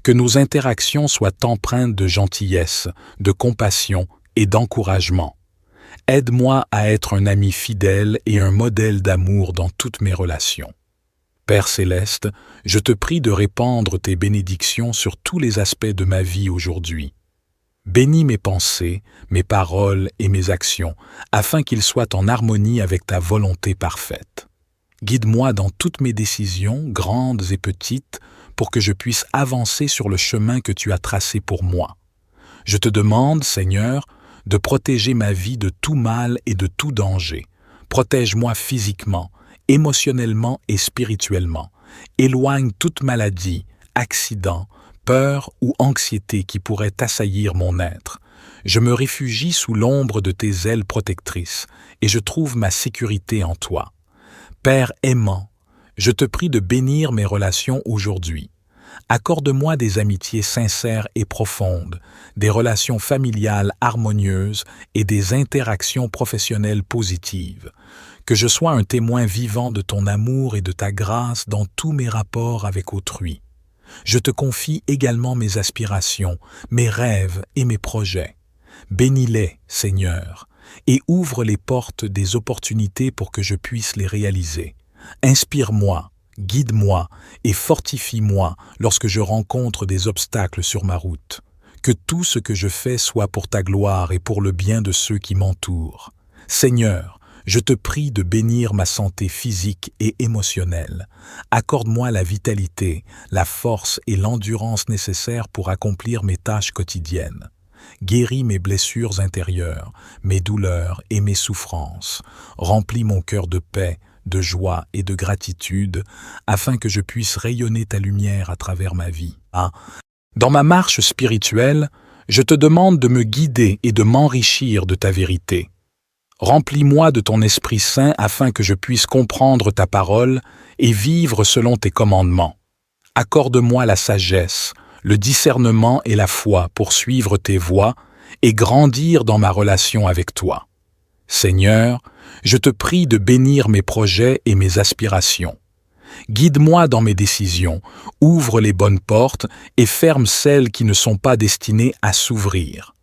Que nos interactions soient empreintes de gentillesse, de compassion et d'encouragement. Aide-moi à être un ami fidèle et un modèle d'amour dans toutes mes relations. Père céleste, je te prie de répandre tes bénédictions sur tous les aspects de ma vie aujourd'hui. Bénis mes pensées, mes paroles et mes actions, afin qu'ils soient en harmonie avec ta volonté parfaite. Guide-moi dans toutes mes décisions, grandes et petites, pour que je puisse avancer sur le chemin que tu as tracé pour moi. Je te demande, Seigneur, de protéger ma vie de tout mal et de tout danger. Protège-moi physiquement, émotionnellement et spirituellement. Éloigne toute maladie, accident, peur ou anxiété qui pourrait assaillir mon être. Je me réfugie sous l'ombre de tes ailes protectrices et je trouve ma sécurité en toi. Père aimant, je te prie de bénir mes relations aujourd'hui. Accorde-moi des amitiés sincères et profondes, des relations familiales harmonieuses et des interactions professionnelles positives. Que je sois un témoin vivant de ton amour et de ta grâce dans tous mes rapports avec autrui. Je te confie également mes aspirations, mes rêves et mes projets. Bénis-les, Seigneur, et ouvre les portes des opportunités pour que je puisse les réaliser. Inspire-moi, guide-moi et fortifie-moi lorsque je rencontre des obstacles sur ma route. Que tout ce que je fais soit pour ta gloire et pour le bien de ceux qui m'entourent. Seigneur, je te prie de bénir ma santé physique et émotionnelle. Accorde-moi la vitalité, la force et l'endurance nécessaires pour accomplir mes tâches quotidiennes. Guéris mes blessures intérieures, mes douleurs et mes souffrances. Remplis mon cœur de paix, de joie et de gratitude, afin que je puisse rayonner ta lumière à travers ma vie. Dans ma marche spirituelle, je te demande de me guider et de m'enrichir de ta vérité. Remplis-moi de ton Esprit Saint afin que je puisse comprendre ta parole et vivre selon tes commandements. Accorde-moi la sagesse, le discernement et la foi pour suivre tes voies et grandir dans ma relation avec toi. Seigneur, je te prie de bénir mes projets et mes aspirations. Guide-moi dans mes décisions, ouvre les bonnes portes et ferme celles qui ne sont pas destinées à s'ouvrir.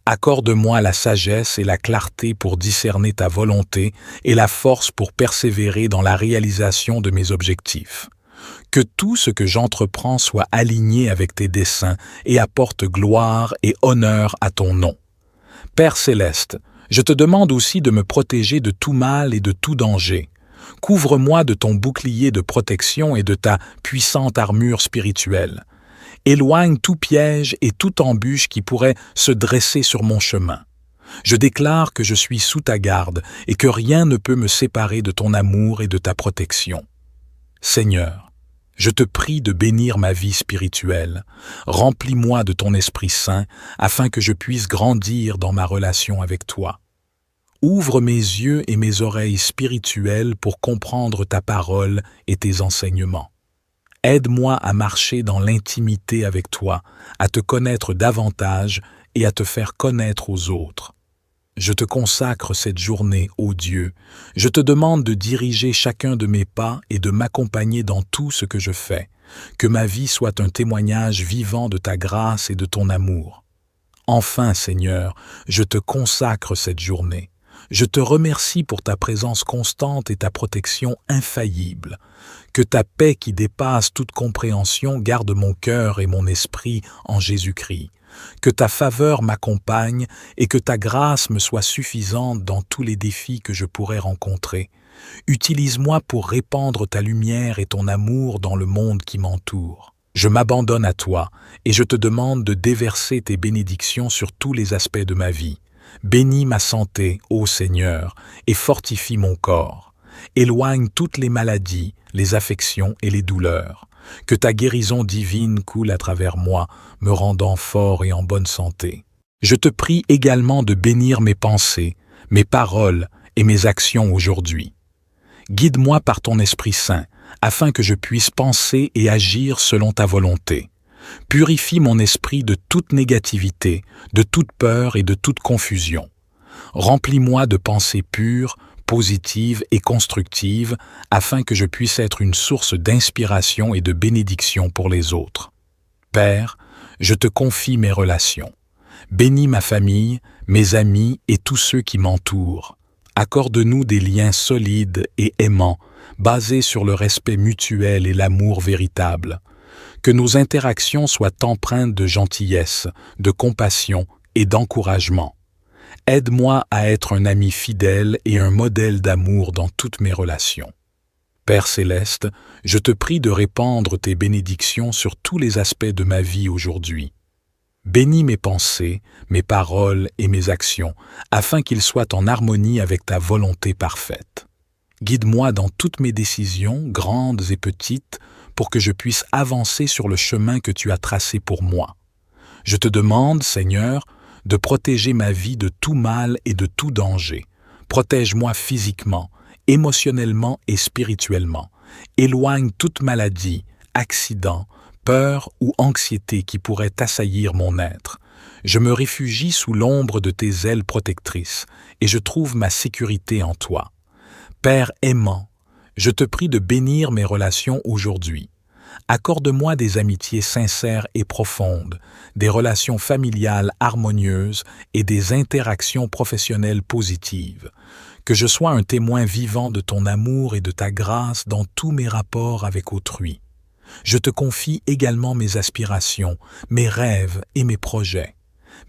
Accorde-moi la sagesse et la clarté pour discerner ta volonté et la force pour persévérer dans la réalisation de mes objectifs. Que tout ce que j'entreprends soit aligné avec tes desseins et apporte gloire et honneur à ton nom. Père céleste, je te demande aussi de me protéger de tout mal et de tout danger. Couvre-moi de ton bouclier de protection et de ta puissante armure spirituelle. Éloigne tout piège et toute embûche qui pourrait se dresser sur mon chemin. Je déclare que je suis sous ta garde et que rien ne peut me séparer de ton amour et de ta protection. Seigneur, je te prie de bénir ma vie spirituelle. Remplis-moi de ton Esprit Saint afin que je puisse grandir dans ma relation avec toi. Ouvre mes yeux et mes oreilles spirituelles pour comprendre ta parole et tes enseignements. Aide-moi à marcher dans l'intimité avec toi, à te connaître davantage et à te faire connaître aux autres. Je te consacre cette journée, ô Dieu. Je te demande de diriger chacun de mes pas et de m'accompagner dans tout ce que je fais. Que ma vie soit un témoignage vivant de ta grâce et de ton amour. Enfin, Seigneur, je te consacre cette journée. Je te remercie pour ta présence constante et ta protection infaillible. Que ta paix qui dépasse toute compréhension garde mon cœur et mon esprit en Jésus-Christ. Que ta faveur m'accompagne et que ta grâce me soit suffisante dans tous les défis que je pourrais rencontrer. Utilise-moi pour répandre ta lumière et ton amour dans le monde qui m'entoure. Je m'abandonne à toi et je te demande de déverser tes bénédictions sur tous les aspects de ma vie. Bénis ma santé, ô Seigneur, et fortifie mon corps. Éloigne toutes les maladies, les affections et les douleurs. Que ta guérison divine coule à travers moi, me rendant fort et en bonne santé. Je te prie également de bénir mes pensées, mes paroles et mes actions aujourd'hui. Guide-moi par ton Esprit Saint, afin que je puisse penser et agir selon ta volonté. Purifie mon esprit de toute négativité, de toute peur et de toute confusion. Remplis-moi de pensées pures positive et constructive afin que je puisse être une source d'inspiration et de bénédiction pour les autres. Père, je te confie mes relations. Bénis ma famille, mes amis et tous ceux qui m'entourent. Accorde-nous des liens solides et aimants, basés sur le respect mutuel et l'amour véritable. Que nos interactions soient empreintes de gentillesse, de compassion et d'encouragement. Aide-moi à être un ami fidèle et un modèle d'amour dans toutes mes relations. Père céleste, je te prie de répandre tes bénédictions sur tous les aspects de ma vie aujourd'hui. Bénis mes pensées, mes paroles et mes actions, afin qu'ils soient en harmonie avec ta volonté parfaite. Guide-moi dans toutes mes décisions, grandes et petites, pour que je puisse avancer sur le chemin que tu as tracé pour moi. Je te demande, Seigneur, de protéger ma vie de tout mal et de tout danger. Protège-moi physiquement, émotionnellement et spirituellement. Éloigne toute maladie, accident, peur ou anxiété qui pourrait assaillir mon être. Je me réfugie sous l'ombre de tes ailes protectrices et je trouve ma sécurité en toi. Père aimant, je te prie de bénir mes relations aujourd'hui. Accorde-moi des amitiés sincères et profondes, des relations familiales harmonieuses et des interactions professionnelles positives. Que je sois un témoin vivant de ton amour et de ta grâce dans tous mes rapports avec autrui. Je te confie également mes aspirations, mes rêves et mes projets.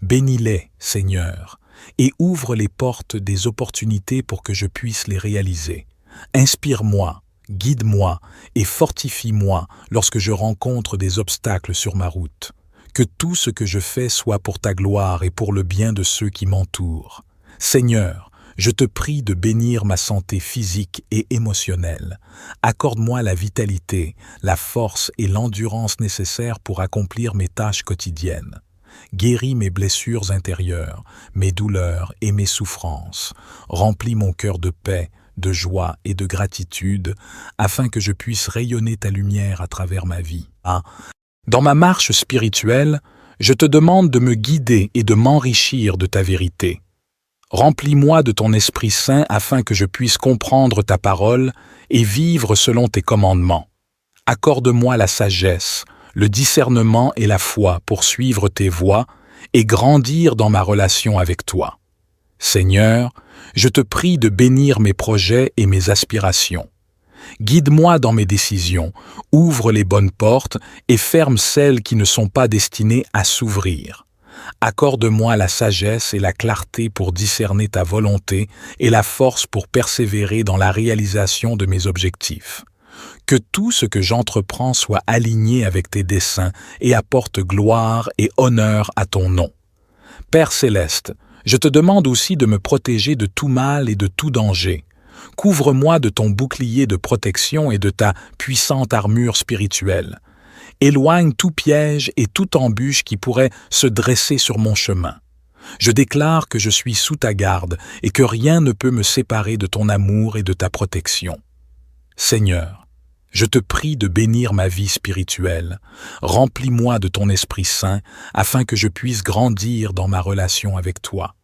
Bénis-les, Seigneur, et ouvre les portes des opportunités pour que je puisse les réaliser. Inspire-moi, guide-moi et fortifie-moi lorsque je rencontre des obstacles sur ma route. Que tout ce que je fais soit pour ta gloire et pour le bien de ceux qui m'entourent. Seigneur, je te prie de bénir ma santé physique et émotionnelle. Accorde-moi la vitalité, la force et l'endurance nécessaires pour accomplir mes tâches quotidiennes. Guéris mes blessures intérieures, mes douleurs et mes souffrances. Remplis mon cœur de paix, de joie et de gratitude, afin que je puisse rayonner ta lumière à travers ma vie. Dans ma marche spirituelle, je te demande de me guider et de m'enrichir de ta vérité. Remplis-moi de ton Esprit Saint afin que je puisse comprendre ta parole et vivre selon tes commandements. Accorde-moi la sagesse, le discernement et la foi pour suivre tes voies et grandir dans ma relation avec toi. Seigneur, je te prie de bénir mes projets et mes aspirations. Guide-moi dans mes décisions, ouvre les bonnes portes et ferme celles qui ne sont pas destinées à s'ouvrir. Accorde-moi la sagesse et la clarté pour discerner ta volonté et la force pour persévérer dans la réalisation de mes objectifs. Que tout ce que j'entreprends soit aligné avec tes desseins et apporte gloire et honneur à ton nom. Père céleste, je te demande aussi de me protéger de tout mal et de tout danger. Couvre-moi de ton bouclier de protection et de ta puissante armure spirituelle. Éloigne tout piège et toute embûche qui pourrait se dresser sur mon chemin. Je déclare que je suis sous ta garde et que rien ne peut me séparer de ton amour et de ta protection. Seigneur, je te prie de bénir ma vie spirituelle. Remplis-moi de ton Esprit Saint afin que je puisse grandir dans ma relation avec toi.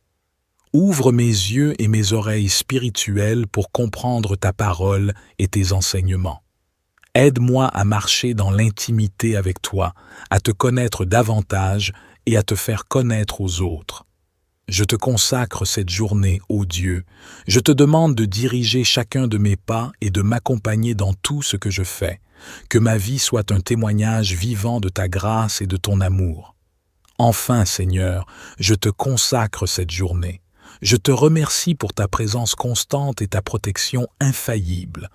Ouvre mes yeux et mes oreilles spirituelles pour comprendre ta parole et tes enseignements. Aide-moi à marcher dans l'intimité avec toi, à te connaître davantage et à te faire connaître aux autres. Je te consacre cette journée, ô Dieu. Je te demande de diriger chacun de mes pas et de m'accompagner dans tout ce que je fais. Que ma vie soit un témoignage vivant de ta grâce et de ton amour. Enfin, Seigneur, je te consacre cette journée. Je te remercie pour ta présence constante et ta protection infaillible.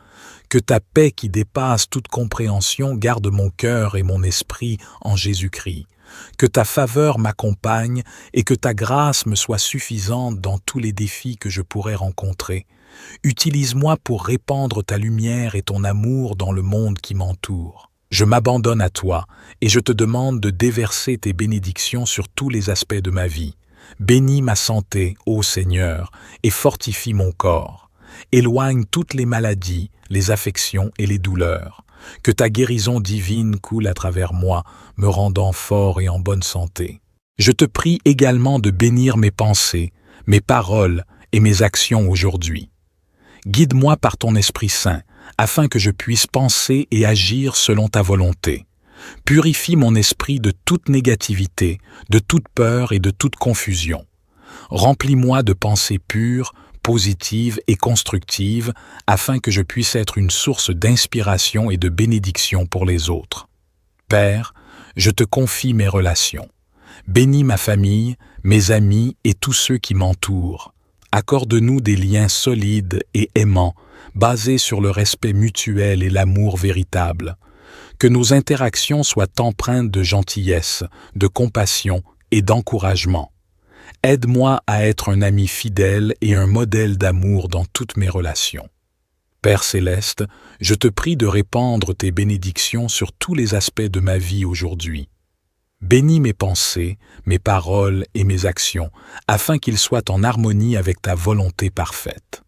Que ta paix qui dépasse toute compréhension garde mon cœur et mon esprit en Jésus-Christ. Que ta faveur m'accompagne et que ta grâce me soit suffisante dans tous les défis que je pourrais rencontrer. Utilise-moi pour répandre ta lumière et ton amour dans le monde qui m'entoure. Je m'abandonne à toi et je te demande de déverser tes bénédictions sur tous les aspects de ma vie. Bénis ma santé, ô Seigneur, et fortifie mon corps. Éloigne toutes les maladies, les affections et les douleurs. Que ta guérison divine coule à travers moi, me rendant fort et en bonne santé. Je te prie également de bénir mes pensées, mes paroles et mes actions aujourd'hui. Guide-moi par ton Esprit Saint, afin que je puisse penser et agir selon ta volonté. Purifie mon esprit de toute négativité, de toute peur et de toute confusion. Remplis-moi de pensées pures, positives et constructives, afin que je puisse être une source d'inspiration et de bénédiction pour les autres. Père, je te confie mes relations. Bénis ma famille, mes amis et tous ceux qui m'entourent. Accorde-nous des liens solides et aimants, basés sur le respect mutuel et l'amour véritable. Que nos interactions soient empreintes de gentillesse, de compassion et d'encouragement. Aide-moi à être un ami fidèle et un modèle d'amour dans toutes mes relations. Père céleste, je te prie de répandre tes bénédictions sur tous les aspects de ma vie aujourd'hui. Bénis mes pensées, mes paroles et mes actions, afin qu'ils soient en harmonie avec ta volonté parfaite.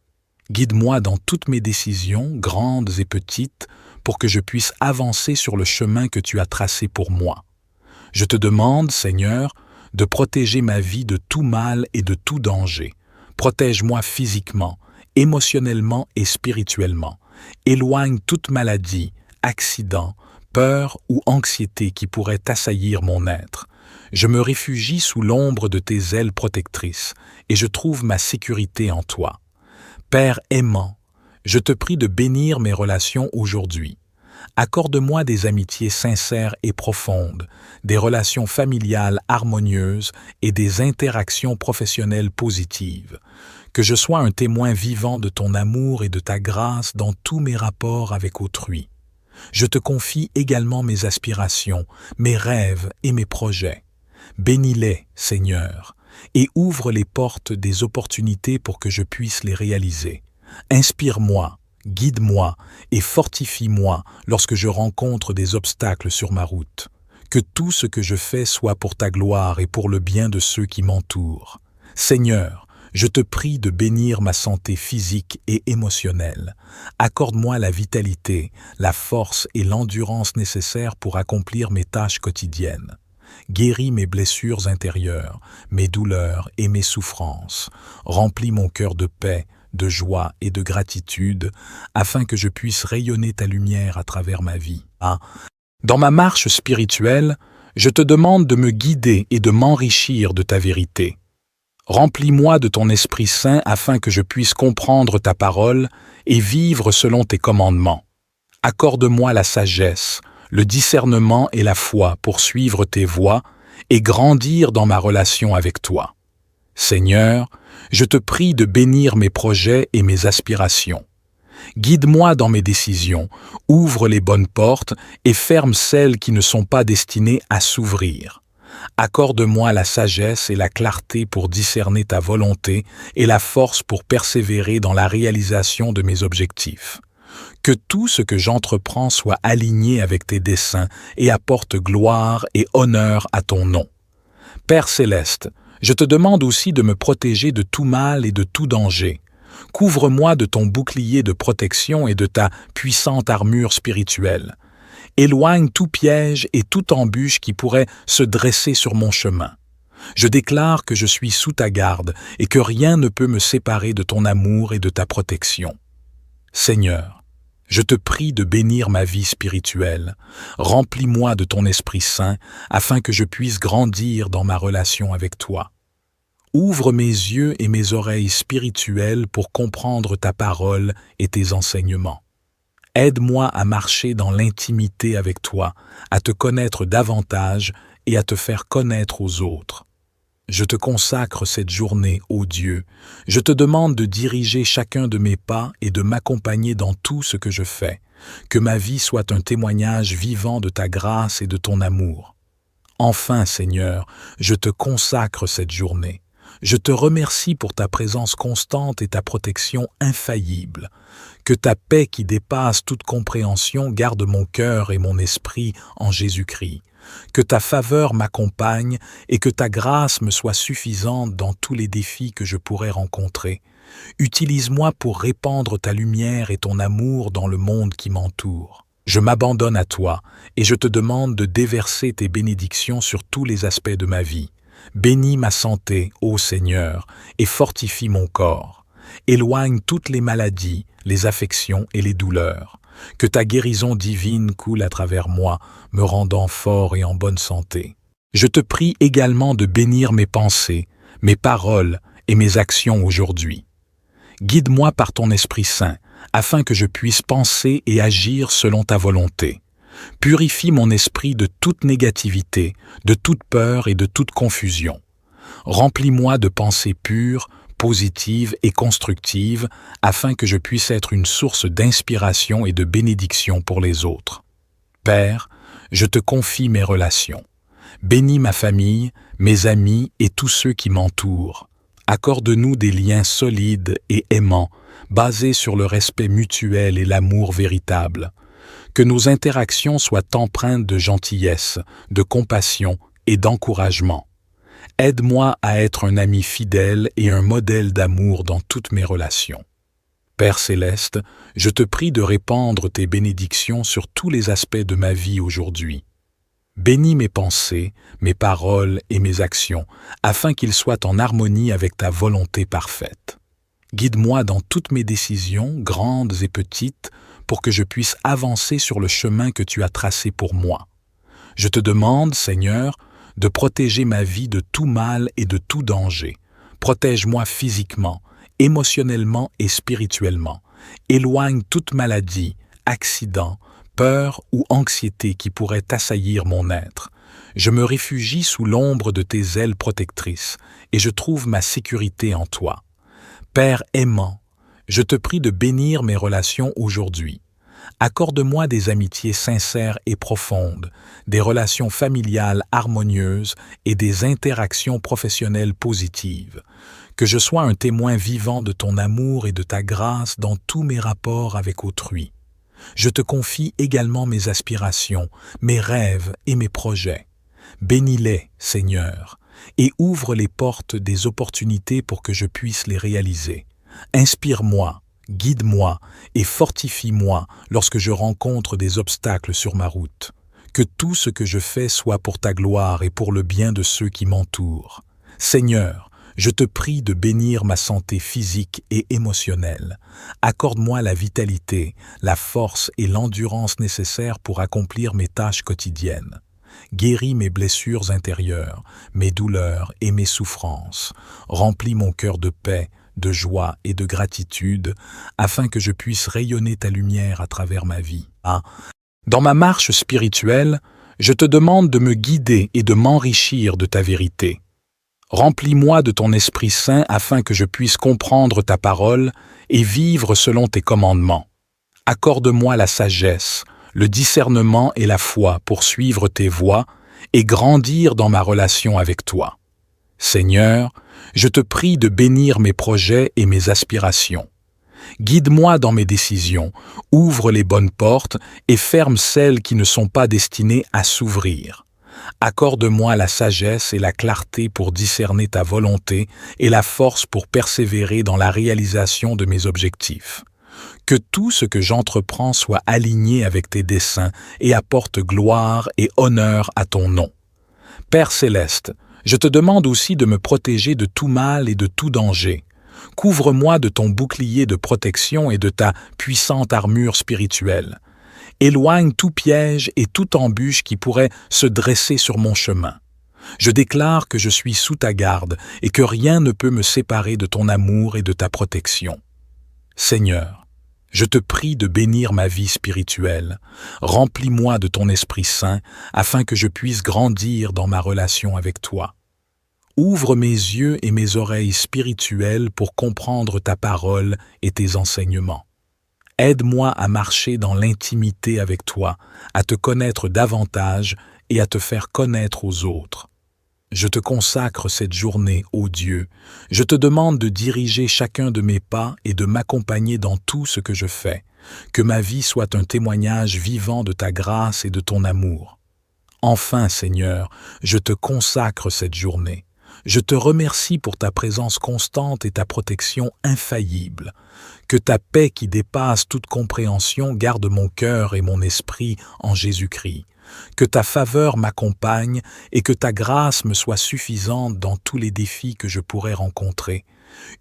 Guide-moi dans toutes mes décisions, grandes et petites, pour que je puisse avancer sur le chemin que tu as tracé pour moi. Je te demande, Seigneur, de protéger ma vie de tout mal et de tout danger. Protège-moi physiquement, émotionnellement et spirituellement. Éloigne toute maladie, accident, peur ou anxiété qui pourrait assaillir mon être. Je me réfugie sous l'ombre de tes ailes protectrices et je trouve ma sécurité en toi. Père aimant, je te prie de bénir mes relations aujourd'hui. Accorde-moi des amitiés sincères et profondes, des relations familiales harmonieuses et des interactions professionnelles positives. Que je sois un témoin vivant de ton amour et de ta grâce dans tous mes rapports avec autrui. Je te confie également mes aspirations, mes rêves et mes projets. Bénis-les, Seigneur, et ouvre les portes des opportunités pour que je puisse les réaliser. Inspire-moi, guide-moi et fortifie-moi lorsque je rencontre des obstacles sur ma route. Que tout ce que je fais soit pour ta gloire et pour le bien de ceux qui m'entourent. Seigneur, je te prie de bénir ma santé physique et émotionnelle. Accorde-moi la vitalité, la force et l'endurance nécessaires pour accomplir mes tâches quotidiennes. Guéris mes blessures intérieures, mes douleurs et mes souffrances. Remplis mon cœur de paix, de joie et de gratitude, afin que je puisse rayonner ta lumière à travers ma vie. Dans ma marche spirituelle, je te demande de me guider et de m'enrichir de ta vérité. Remplis-moi de ton Esprit Saint afin que je puisse comprendre ta parole et vivre selon tes commandements. Accorde-moi la sagesse, le discernement et la foi pour suivre tes voies et grandir dans ma relation avec toi. Seigneur, je te prie de bénir mes projets et mes aspirations. Guide-moi dans mes décisions, ouvre les bonnes portes et ferme celles qui ne sont pas destinées à s'ouvrir. Accorde-moi la sagesse et la clarté pour discerner ta volonté et la force pour persévérer dans la réalisation de mes objectifs. Que tout ce que j'entreprends soit aligné avec tes desseins et apporte gloire et honneur à ton nom. Père céleste, je te demande aussi de me protéger de tout mal et de tout danger. Couvre-moi de ton bouclier de protection et de ta puissante armure spirituelle. Éloigne tout piège et toute embûche qui pourrait se dresser sur mon chemin. Je déclare que je suis sous ta garde et que rien ne peut me séparer de ton amour et de ta protection. Seigneur, je te prie de bénir ma vie spirituelle. Remplis-moi de ton Esprit Saint afin que je puisse grandir dans ma relation avec toi. Ouvre mes yeux et mes oreilles spirituelles pour comprendre ta parole et tes enseignements. Aide-moi à marcher dans l'intimité avec toi, à te connaître davantage et à te faire connaître aux autres. Je te consacre cette journée, ô Dieu. Je te demande de diriger chacun de mes pas et de m'accompagner dans tout ce que je fais. Que ma vie soit un témoignage vivant de ta grâce et de ton amour. Enfin, Seigneur, je te consacre cette journée. Je te remercie pour ta présence constante et ta protection infaillible. Que ta paix qui dépasse toute compréhension garde mon cœur et mon esprit en Jésus-Christ. Que ta faveur m'accompagne et que ta grâce me soit suffisante dans tous les défis que je pourrais rencontrer. Utilise-moi pour répandre ta lumière et ton amour dans le monde qui m'entoure. Je m'abandonne à toi et je te demande de déverser tes bénédictions sur tous les aspects de ma vie. Bénis ma santé, ô Seigneur, et fortifie mon corps. Éloigne toutes les maladies, les affections et les douleurs. Que ta guérison divine coule à travers moi, me rendant fort et en bonne santé. Je te prie également de bénir mes pensées, mes paroles et mes actions aujourd'hui. Guide-moi par ton Esprit Saint, afin que je puisse penser et agir selon ta volonté. Purifie mon esprit de toute négativité, de toute peur et de toute confusion. Remplis-moi de pensées pures, positives et constructives, afin que je puisse être une source d'inspiration et de bénédiction pour les autres. Père, je te confie mes relations. Bénis ma famille, mes amis et tous ceux qui m'entourent. Accorde-nous des liens solides et aimants, basés sur le respect mutuel et l'amour véritable. Que nos interactions soient empreintes de gentillesse, de compassion et d'encouragement. Aide-moi à être un ami fidèle et un modèle d'amour dans toutes mes relations. Père céleste, je te prie de répandre tes bénédictions sur tous les aspects de ma vie aujourd'hui. Bénis mes pensées, mes paroles et mes actions, afin qu'ils soient en harmonie avec ta volonté parfaite. Guide-moi dans toutes mes décisions, grandes et petites, pour que je puisse avancer sur le chemin que tu as tracé pour moi. Je te demande, Seigneur, de protéger ma vie de tout mal et de tout danger. Protège-moi physiquement, émotionnellement et spirituellement. Éloigne toute maladie, accident, peur ou anxiété qui pourrait assaillir mon être. Je me réfugie sous l'ombre de tes ailes protectrices et je trouve ma sécurité en toi. Père aimant, je te prie de bénir mes relations aujourd'hui. Accorde-moi des amitiés sincères et profondes, des relations familiales harmonieuses et des interactions professionnelles positives. Que je sois un témoin vivant de ton amour et de ta grâce dans tous mes rapports avec autrui. Je te confie également mes aspirations, mes rêves et mes projets. Bénis-les, Seigneur, et ouvre les portes des opportunités pour que je puisse les réaliser. Inspire-moi, guide-moi et fortifie-moi lorsque je rencontre des obstacles sur ma route. Que tout ce que je fais soit pour ta gloire et pour le bien de ceux qui m'entourent. Seigneur, je te prie de bénir ma santé physique et émotionnelle. Accorde-moi la vitalité, la force et l'endurance nécessaires pour accomplir mes tâches quotidiennes. Guéris mes blessures intérieures, mes douleurs et mes souffrances. Remplis mon cœur de paix, de joie et de gratitude, afin que je puisse rayonner ta lumière à travers ma vie. Dans ma marche spirituelle, je te demande de me guider et de m'enrichir de ta vérité. Remplis-moi de ton Esprit Saint afin que je puisse comprendre ta parole et vivre selon tes commandements. Accorde-moi la sagesse, le discernement et la foi pour suivre tes voies et grandir dans ma relation avec toi. Seigneur, je te prie de bénir mes projets et mes aspirations. Guide-moi dans mes décisions, ouvre les bonnes portes et ferme celles qui ne sont pas destinées à s'ouvrir. Accorde-moi la sagesse et la clarté pour discerner ta volonté et la force pour persévérer dans la réalisation de mes objectifs. Que tout ce que j'entreprends soit aligné avec tes desseins et apporte gloire et honneur à ton nom. Père céleste, je te demande aussi de me protéger de tout mal et de tout danger. Couvre-moi de ton bouclier de protection et de ta puissante armure spirituelle. Éloigne tout piège et toute embûche qui pourrait se dresser sur mon chemin. Je déclare que je suis sous ta garde et que rien ne peut me séparer de ton amour et de ta protection. Seigneur, je te prie de bénir ma vie spirituelle. Remplis-moi de ton Esprit Saint afin que je puisse grandir dans ma relation avec toi. Ouvre mes yeux et mes oreilles spirituelles pour comprendre ta parole et tes enseignements. Aide-moi à marcher dans l'intimité avec toi, à te connaître davantage et à te faire connaître aux autres. Je te consacre cette journée, ô Dieu. Je te demande de diriger chacun de mes pas et de m'accompagner dans tout ce que je fais. Que ma vie soit un témoignage vivant de ta grâce et de ton amour. Enfin, Seigneur, je te consacre cette journée. Je te remercie pour ta présence constante et ta protection infaillible. Que ta paix qui dépasse toute compréhension garde mon cœur et mon esprit en Jésus-Christ. Que ta faveur m'accompagne et que ta grâce me soit suffisante dans tous les défis que je pourrais rencontrer.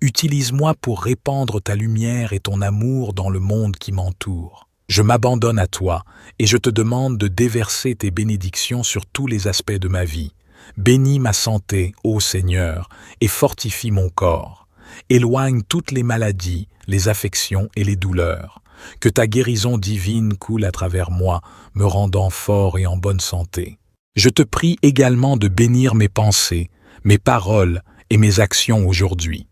Utilise-moi pour répandre ta lumière et ton amour dans le monde qui m'entoure. Je m'abandonne à toi et je te demande de déverser tes bénédictions sur tous les aspects de ma vie. Bénis ma santé, ô Seigneur, et fortifie mon corps. Éloigne toutes les maladies, les affections et les douleurs. Que ta guérison divine coule à travers moi, me rendant fort et en bonne santé. Je te prie également de bénir mes pensées, mes paroles et mes actions aujourd'hui.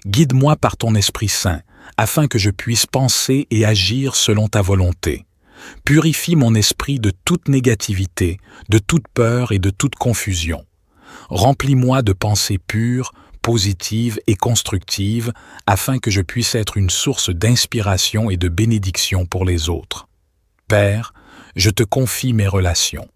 Guide-moi par ton Esprit Saint, afin que je puisse penser et agir selon ta volonté. Purifie mon esprit de toute négativité, de toute peur et de toute confusion. Remplis-moi de pensées pures, positives et constructives, afin que je puisse être une source d'inspiration et de bénédiction pour les autres. Père, je te confie mes relations.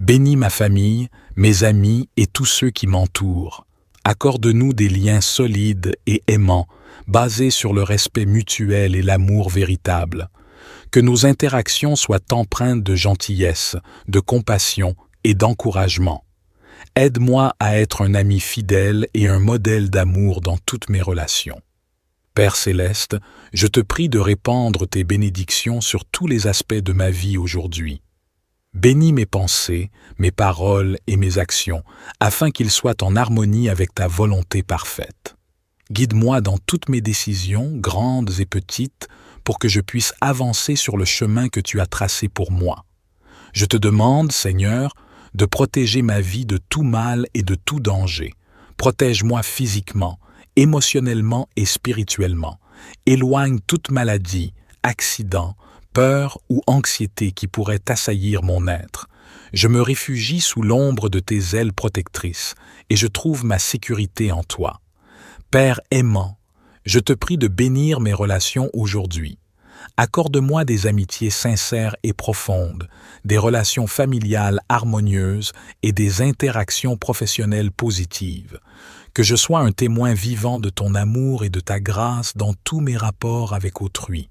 Bénis ma famille, mes amis et tous ceux qui m'entourent. Accorde-nous des liens solides et aimants, basés sur le respect mutuel et l'amour véritable. Que nos interactions soient empreintes de gentillesse, de compassion et d'encouragement. Aide-moi à être un ami fidèle et un modèle d'amour dans toutes mes relations. Père céleste, je te prie de répandre tes bénédictions sur tous les aspects de ma vie aujourd'hui. Bénis mes pensées, mes paroles et mes actions, afin qu'ils soient en harmonie avec ta volonté parfaite. Guide-moi dans toutes mes décisions, grandes et petites, pour que je puisse avancer sur le chemin que tu as tracé pour moi. Je te demande, Seigneur, de protéger ma vie de tout mal et de tout danger. Protège-moi physiquement, émotionnellement et spirituellement. Éloigne toute maladie, accident, peur ou anxiété qui pourrait assaillir mon être. Je me réfugie sous l'ombre de tes ailes protectrices et je trouve ma sécurité en toi. Père aimant, je te prie de bénir mes relations aujourd'hui. Accorde-moi des amitiés sincères et profondes, des relations familiales harmonieuses et des interactions professionnelles positives. Que je sois un témoin vivant de ton amour et de ta grâce dans tous mes rapports avec autrui.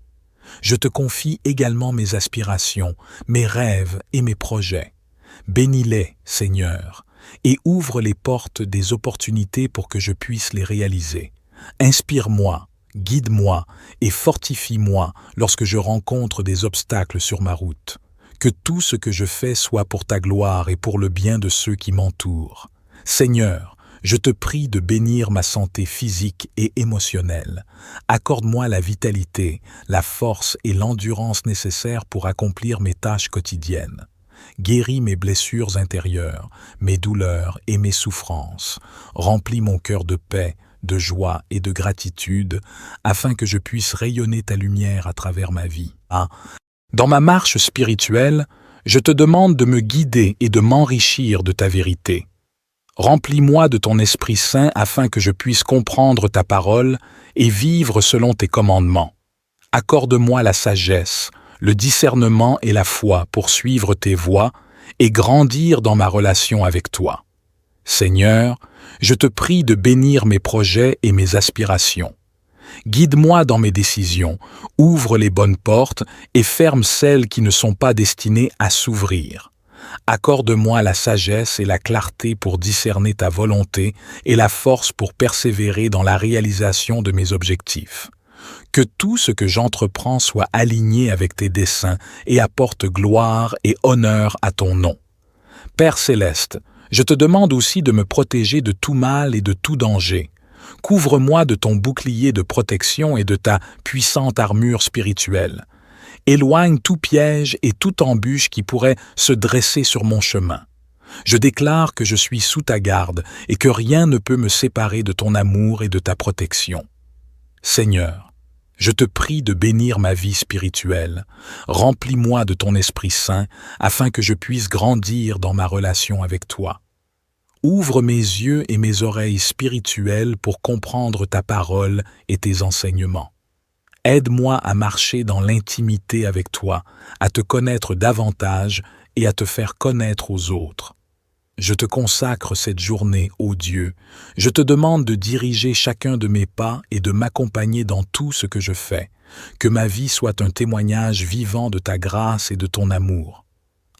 Je te confie également mes aspirations, mes rêves et mes projets. Bénis-les, Seigneur, et ouvre les portes des opportunités pour que je puisse les réaliser. Inspire-moi, guide-moi et fortifie-moi lorsque je rencontre des obstacles sur ma route. Que tout ce que je fais soit pour ta gloire et pour le bien de ceux qui m'entourent. Seigneur, je te prie de bénir ma santé physique et émotionnelle. Accorde-moi la vitalité, la force et l'endurance nécessaires pour accomplir mes tâches quotidiennes. Guéris mes blessures intérieures, mes douleurs et mes souffrances. Remplis mon cœur de paix, de joie et de gratitude, afin que je puisse rayonner ta lumière à travers ma vie. Dans ma marche spirituelle, je te demande de me guider et de m'enrichir de ta vérité. Remplis-moi de ton Esprit Saint afin que je puisse comprendre ta parole et vivre selon tes commandements. Accorde-moi la sagesse, le discernement et la foi pour suivre tes voies et grandir dans ma relation avec toi. Seigneur, je te prie de bénir mes projets et mes aspirations. Guide-moi dans mes décisions, ouvre les bonnes portes et ferme celles qui ne sont pas destinées à s'ouvrir. Accorde-moi la sagesse et la clarté pour discerner ta volonté et la force pour persévérer dans la réalisation de mes objectifs. Que tout ce que j'entreprends soit aligné avec tes desseins et apporte gloire et honneur à ton nom. Père céleste, je te demande aussi de me protéger de tout mal et de tout danger. Couvre-moi de ton bouclier de protection et de ta puissante armure spirituelle. Éloigne tout piège et toute embûche qui pourrait se dresser sur mon chemin. Je déclare que je suis sous ta garde et que rien ne peut me séparer de ton amour et de ta protection. Seigneur, je te prie de bénir ma vie spirituelle. Remplis-moi de ton Esprit Saint afin que je puisse grandir dans ma relation avec toi. Ouvre mes yeux et mes oreilles spirituelles pour comprendre ta parole et tes enseignements. Aide-moi à marcher dans l'intimité avec toi, à te connaître davantage et à te faire connaître aux autres. Je te consacre cette journée, ô Dieu. Je te demande de diriger chacun de mes pas et de m'accompagner dans tout ce que je fais. Que ma vie soit un témoignage vivant de ta grâce et de ton amour.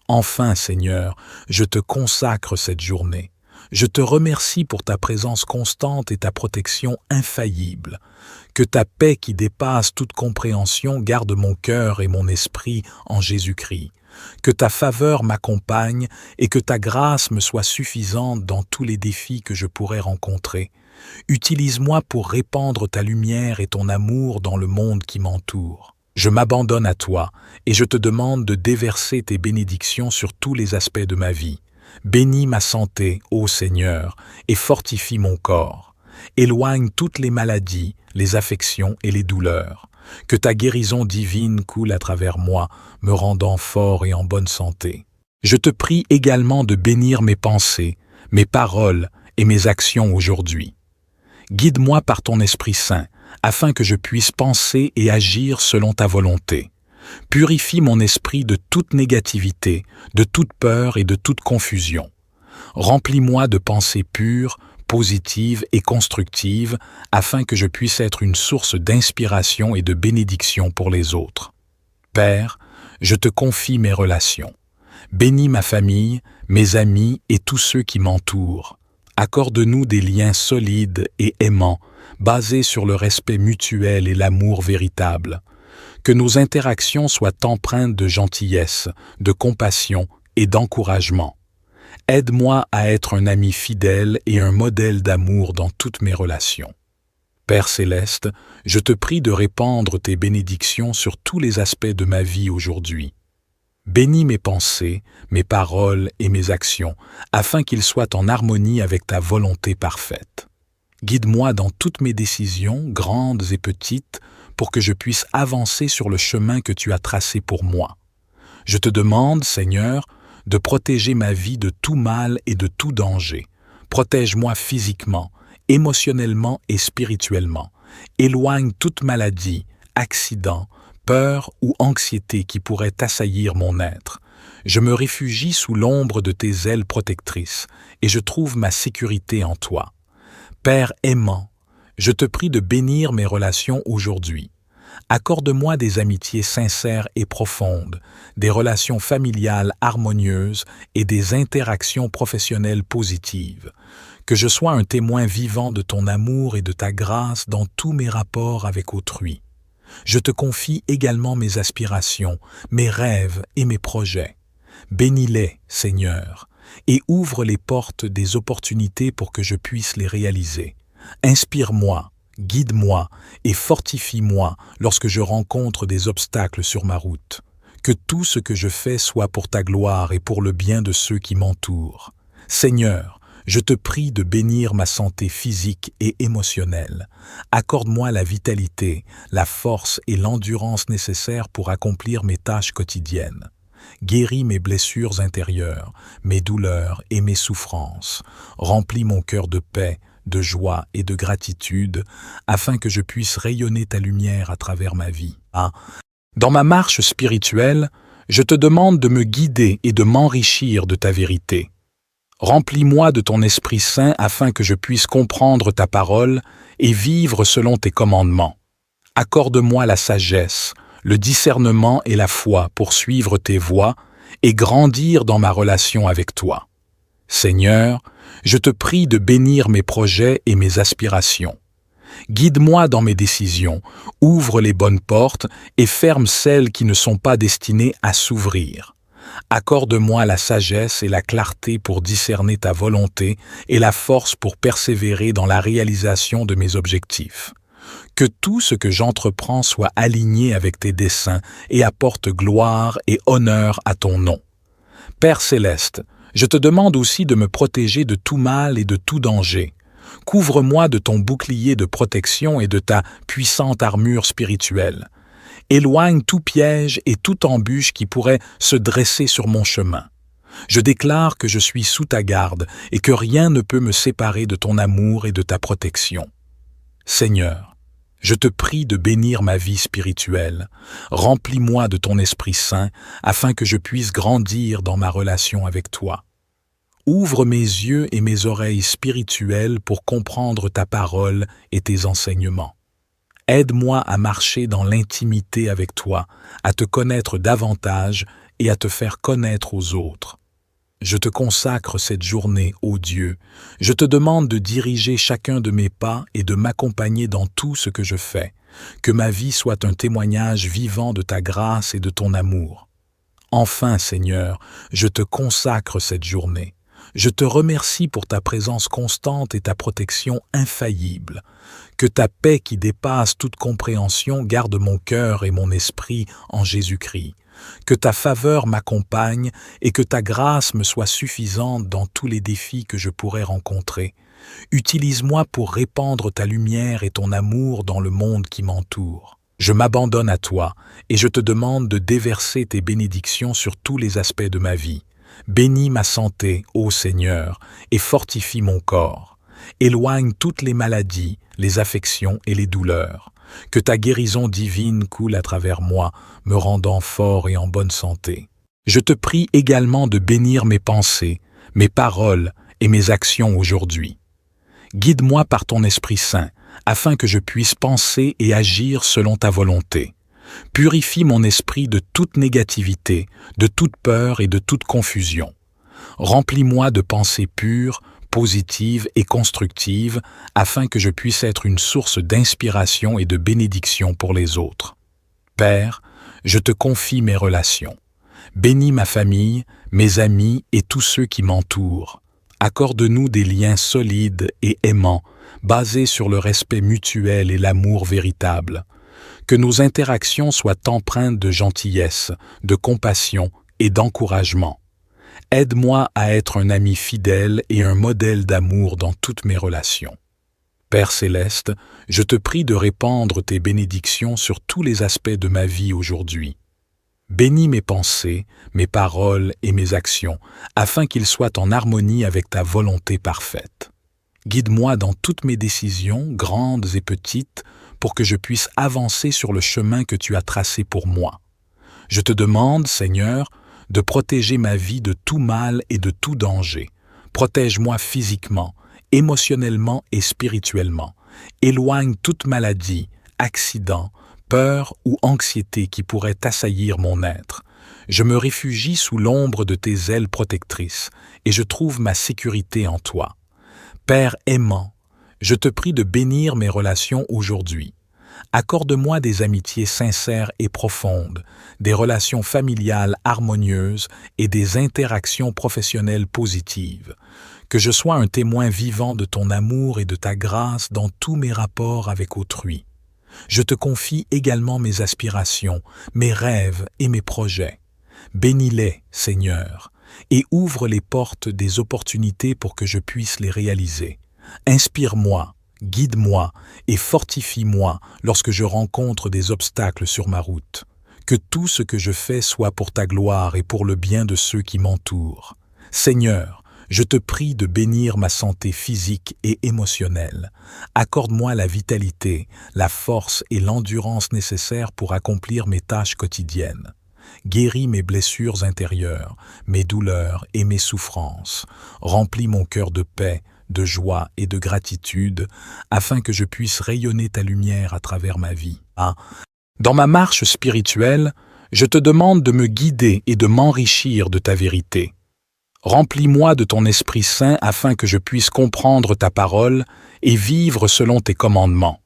Enfin, Seigneur, je te consacre cette journée. Je te remercie pour ta présence constante et ta protection infaillible. Que ta paix qui dépasse toute compréhension garde mon cœur et mon esprit en Jésus-Christ. Que ta faveur m'accompagne et que ta grâce me soit suffisante dans tous les défis que je pourrais rencontrer. Utilise-moi pour répandre ta lumière et ton amour dans le monde qui m'entoure. Je m'abandonne à toi et je te demande de déverser tes bénédictions sur tous les aspects de ma vie. Bénis ma santé, ô Seigneur, et fortifie mon corps. Éloigne toutes les maladies, les affections et les douleurs. Que ta guérison divine coule à travers moi, me rendant fort et en bonne santé. Je te prie également de bénir mes pensées, mes paroles et mes actions aujourd'hui. Guide-moi par ton Esprit Saint, afin que je puisse penser et agir selon ta volonté. Purifie mon esprit de toute négativité, de toute peur et de toute confusion. Remplis-moi de pensées pures, positives et constructives, afin que je puisse être une source d'inspiration et de bénédiction pour les autres. Père, je te confie mes relations. Bénis ma famille, mes amis et tous ceux qui m'entourent. Accorde-nous des liens solides et aimants, basés sur le respect mutuel et l'amour véritable. Que nos interactions soient empreintes de gentillesse, de compassion et d'encouragement. Aide-moi à être un ami fidèle et un modèle d'amour dans toutes mes relations. Père céleste, je te prie de répandre tes bénédictions sur tous les aspects de ma vie aujourd'hui. Bénis mes pensées, mes paroles et mes actions, afin qu'ils soient en harmonie avec ta volonté parfaite. Guide-moi dans toutes mes décisions, grandes et petites, pour que je puisse avancer sur le chemin que tu as tracé pour moi. Je te demande, Seigneur, de protéger ma vie de tout mal et de tout danger. Protège-moi physiquement, émotionnellement et spirituellement. Éloigne toute maladie, accident, peur ou anxiété qui pourrait assaillir mon être. Je me réfugie sous l'ombre de tes ailes protectrices et je trouve ma sécurité en toi. Père aimant, je te prie de bénir mes relations aujourd'hui. Accorde-moi des amitiés sincères et profondes, des relations familiales harmonieuses et des interactions professionnelles positives. Que je sois un témoin vivant de ton amour et de ta grâce dans tous mes rapports avec autrui. Je te confie également mes aspirations, mes rêves et mes projets. Bénis-les, Seigneur, et ouvre les portes des opportunités pour que je puisse les réaliser. Inspire-moi, guide-moi et fortifie-moi lorsque je rencontre des obstacles sur ma route. Que tout ce que je fais soit pour ta gloire et pour le bien de ceux qui m'entourent. Seigneur, je te prie de bénir ma santé physique et émotionnelle. Accorde-moi la vitalité, la force et l'endurance nécessaires pour accomplir mes tâches quotidiennes. Guéris mes blessures intérieures, mes douleurs et mes souffrances. Remplis mon cœur de paix, de joie et de gratitude, afin que je puisse rayonner ta lumière à travers ma vie. Dans ma marche spirituelle, je te demande de me guider et de m'enrichir de ta vérité. Remplis-moi de ton Esprit Saint afin que je puisse comprendre ta parole et vivre selon tes commandements. Accorde-moi la sagesse, le discernement et la foi pour suivre tes voies et grandir dans ma relation avec toi. Seigneur, je te prie de bénir mes projets et mes aspirations. Guide-moi dans mes décisions, ouvre les bonnes portes et ferme celles qui ne sont pas destinées à s'ouvrir. Accorde-moi la sagesse et la clarté pour discerner ta volonté et la force pour persévérer dans la réalisation de mes objectifs. Que tout ce que j'entreprends soit aligné avec tes desseins et apporte gloire et honneur à ton nom. Père céleste, je te demande aussi de me protéger de tout mal et de tout danger. Couvre-moi de ton bouclier de protection et de ta puissante armure spirituelle. Éloigne tout piège et toute embûche qui pourrait se dresser sur mon chemin. Je déclare que je suis sous ta garde et que rien ne peut me séparer de ton amour et de ta protection. Seigneur, je te prie de bénir ma vie spirituelle. Remplis-moi de ton Esprit Saint afin que je puisse grandir dans ma relation avec toi. Ouvre mes yeux et mes oreilles spirituelles pour comprendre ta parole et tes enseignements. Aide-moi à marcher dans l'intimité avec toi, à te connaître davantage et à te faire connaître aux autres. je te consacre cette journée, ô Dieu. Je te demande de diriger chacun de mes pas et de m'accompagner dans tout ce que je fais. Que ma vie soit un témoignage vivant de ta grâce et de ton amour. Enfin, Seigneur, je te consacre cette journée. Je te remercie pour ta présence constante et ta protection infaillible. Que ta paix qui dépasse toute compréhension garde mon cœur et mon esprit en Jésus-Christ. Que ta faveur m'accompagne et que ta grâce me soit suffisante dans tous les défis que je pourrais rencontrer. Utilise-moi pour répandre ta lumière et ton amour dans le monde qui m'entoure. Je m'abandonne à toi et je te demande de déverser tes bénédictions sur tous les aspects de ma vie. Bénis ma santé, ô Seigneur, et fortifie mon corps. Éloigne toutes les maladies, les affections et les douleurs. Que ta guérison divine coule à travers moi, me rendant fort et en bonne santé. Je te prie également de bénir mes pensées, mes paroles et mes actions aujourd'hui. Guide-moi par ton Esprit Saint, afin que je puisse penser et agir selon ta volonté. Purifie mon esprit de toute négativité, de toute peur et de toute confusion. Remplis-moi de pensées pures, positives et constructives, afin que je puisse être une source d'inspiration et de bénédiction pour les autres. Père, je te confie mes relations. Bénis ma famille, mes amis et tous ceux qui m'entourent. Accorde-nous des liens solides et aimants, basés sur le respect mutuel et l'amour véritable. Que nos interactions soient empreintes de gentillesse, de compassion et d'encouragement. Aide-moi à être un ami fidèle et un modèle d'amour dans toutes mes relations. Père céleste, je te prie de répandre tes bénédictions sur tous les aspects de ma vie aujourd'hui. Bénis mes pensées, mes paroles et mes actions, afin qu'ils soient en harmonie avec ta volonté parfaite. Guide-moi dans toutes mes décisions, grandes et petites, pour que je puisse avancer sur le chemin que tu as tracé pour moi. Je te demande, Seigneur, de protéger ma vie de tout mal et de tout danger. Protège-moi physiquement, émotionnellement et spirituellement. Éloigne toute maladie, accident, peur ou anxiété qui pourrait assaillir mon être. Je me réfugie sous l'ombre de tes ailes protectrices et je trouve ma sécurité en toi. Père aimant, je te prie de bénir mes relations aujourd'hui. Accorde-moi des amitiés sincères et profondes, des relations familiales harmonieuses et des interactions professionnelles positives. Que je sois un témoin vivant de ton amour et de ta grâce dans tous mes rapports avec autrui. Je te confie également mes aspirations, mes rêves et mes projets. Bénis-les, Seigneur, et ouvre les portes des opportunités pour que je puisse les réaliser. Inspire-moi, guide-moi et fortifie-moi lorsque je rencontre des obstacles sur ma route. Que tout ce que je fais soit pour ta gloire et pour le bien de ceux qui m'entourent. Seigneur, je te prie de bénir ma santé physique et émotionnelle. Accorde-moi la vitalité, la force et l'endurance nécessaires pour accomplir mes tâches quotidiennes. Guéris mes blessures intérieures, mes douleurs et mes souffrances. Remplis mon cœur de paix, de joie et de gratitude, afin que je puisse rayonner ta lumière à travers ma vie. Dans ma marche spirituelle, je te demande de me guider et de m'enrichir de ta vérité. Remplis-moi de ton Esprit Saint afin que je puisse comprendre ta parole et vivre selon tes commandements.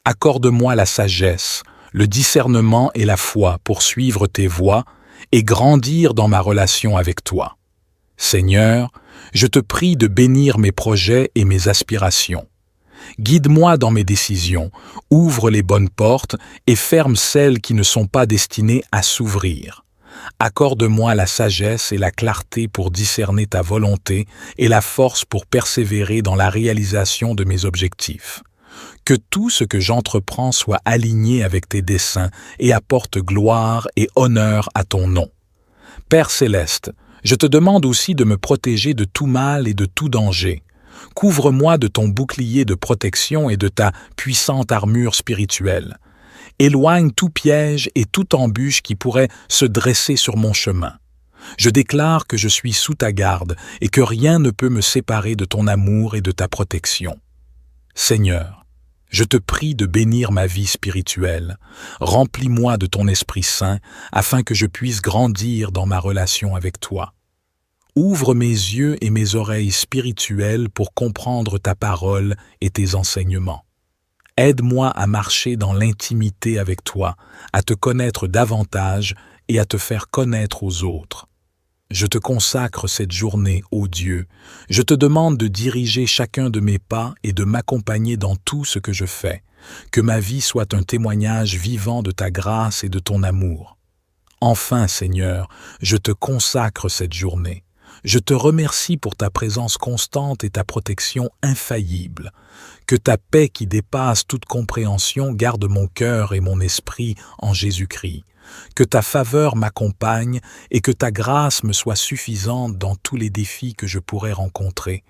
Accorde-moi la sagesse, le discernement et la foi pour suivre tes voies et grandir dans ma relation avec toi. Seigneur, je te prie de bénir mes projets et mes aspirations. Guide-moi dans mes décisions, ouvre les bonnes portes et ferme celles qui ne sont pas destinées à s'ouvrir. Accorde-moi la sagesse et la clarté pour discerner ta volonté et la force pour persévérer dans la réalisation de mes objectifs. Que tout ce que j'entreprends soit aligné avec tes desseins et apporte gloire et honneur à ton nom. Père céleste, je te demande aussi de me protéger de tout mal et de tout danger. Couvre-moi de ton bouclier de protection et de ta puissante armure spirituelle. Éloigne tout piège et toute embûche qui pourrait se dresser sur mon chemin. Je déclare que je suis sous ta garde et que rien ne peut me séparer de ton amour et de ta protection. Seigneur, je te prie de bénir ma vie spirituelle. Remplis-moi de ton Esprit Saint afin que je puisse grandir dans ma relation avec toi. Ouvre mes yeux et mes oreilles spirituelles pour comprendre ta parole et tes enseignements. Aide-moi à marcher dans l'intimité avec toi, à te connaître davantage et à te faire connaître aux autres. Je te consacre cette journée, ô Dieu. Je te demande de diriger chacun de mes pas et de m'accompagner dans tout ce que je fais. Que ma vie soit un témoignage vivant de ta grâce et de ton amour. Enfin, Seigneur, je te consacre cette journée. Je te remercie pour ta présence constante et ta protection infaillible. Que ta paix qui dépasse toute compréhension garde mon cœur et mon esprit en Jésus-Christ. Que ta faveur m'accompagne et que ta grâce me soit suffisante dans tous les défis que je pourrais rencontrer.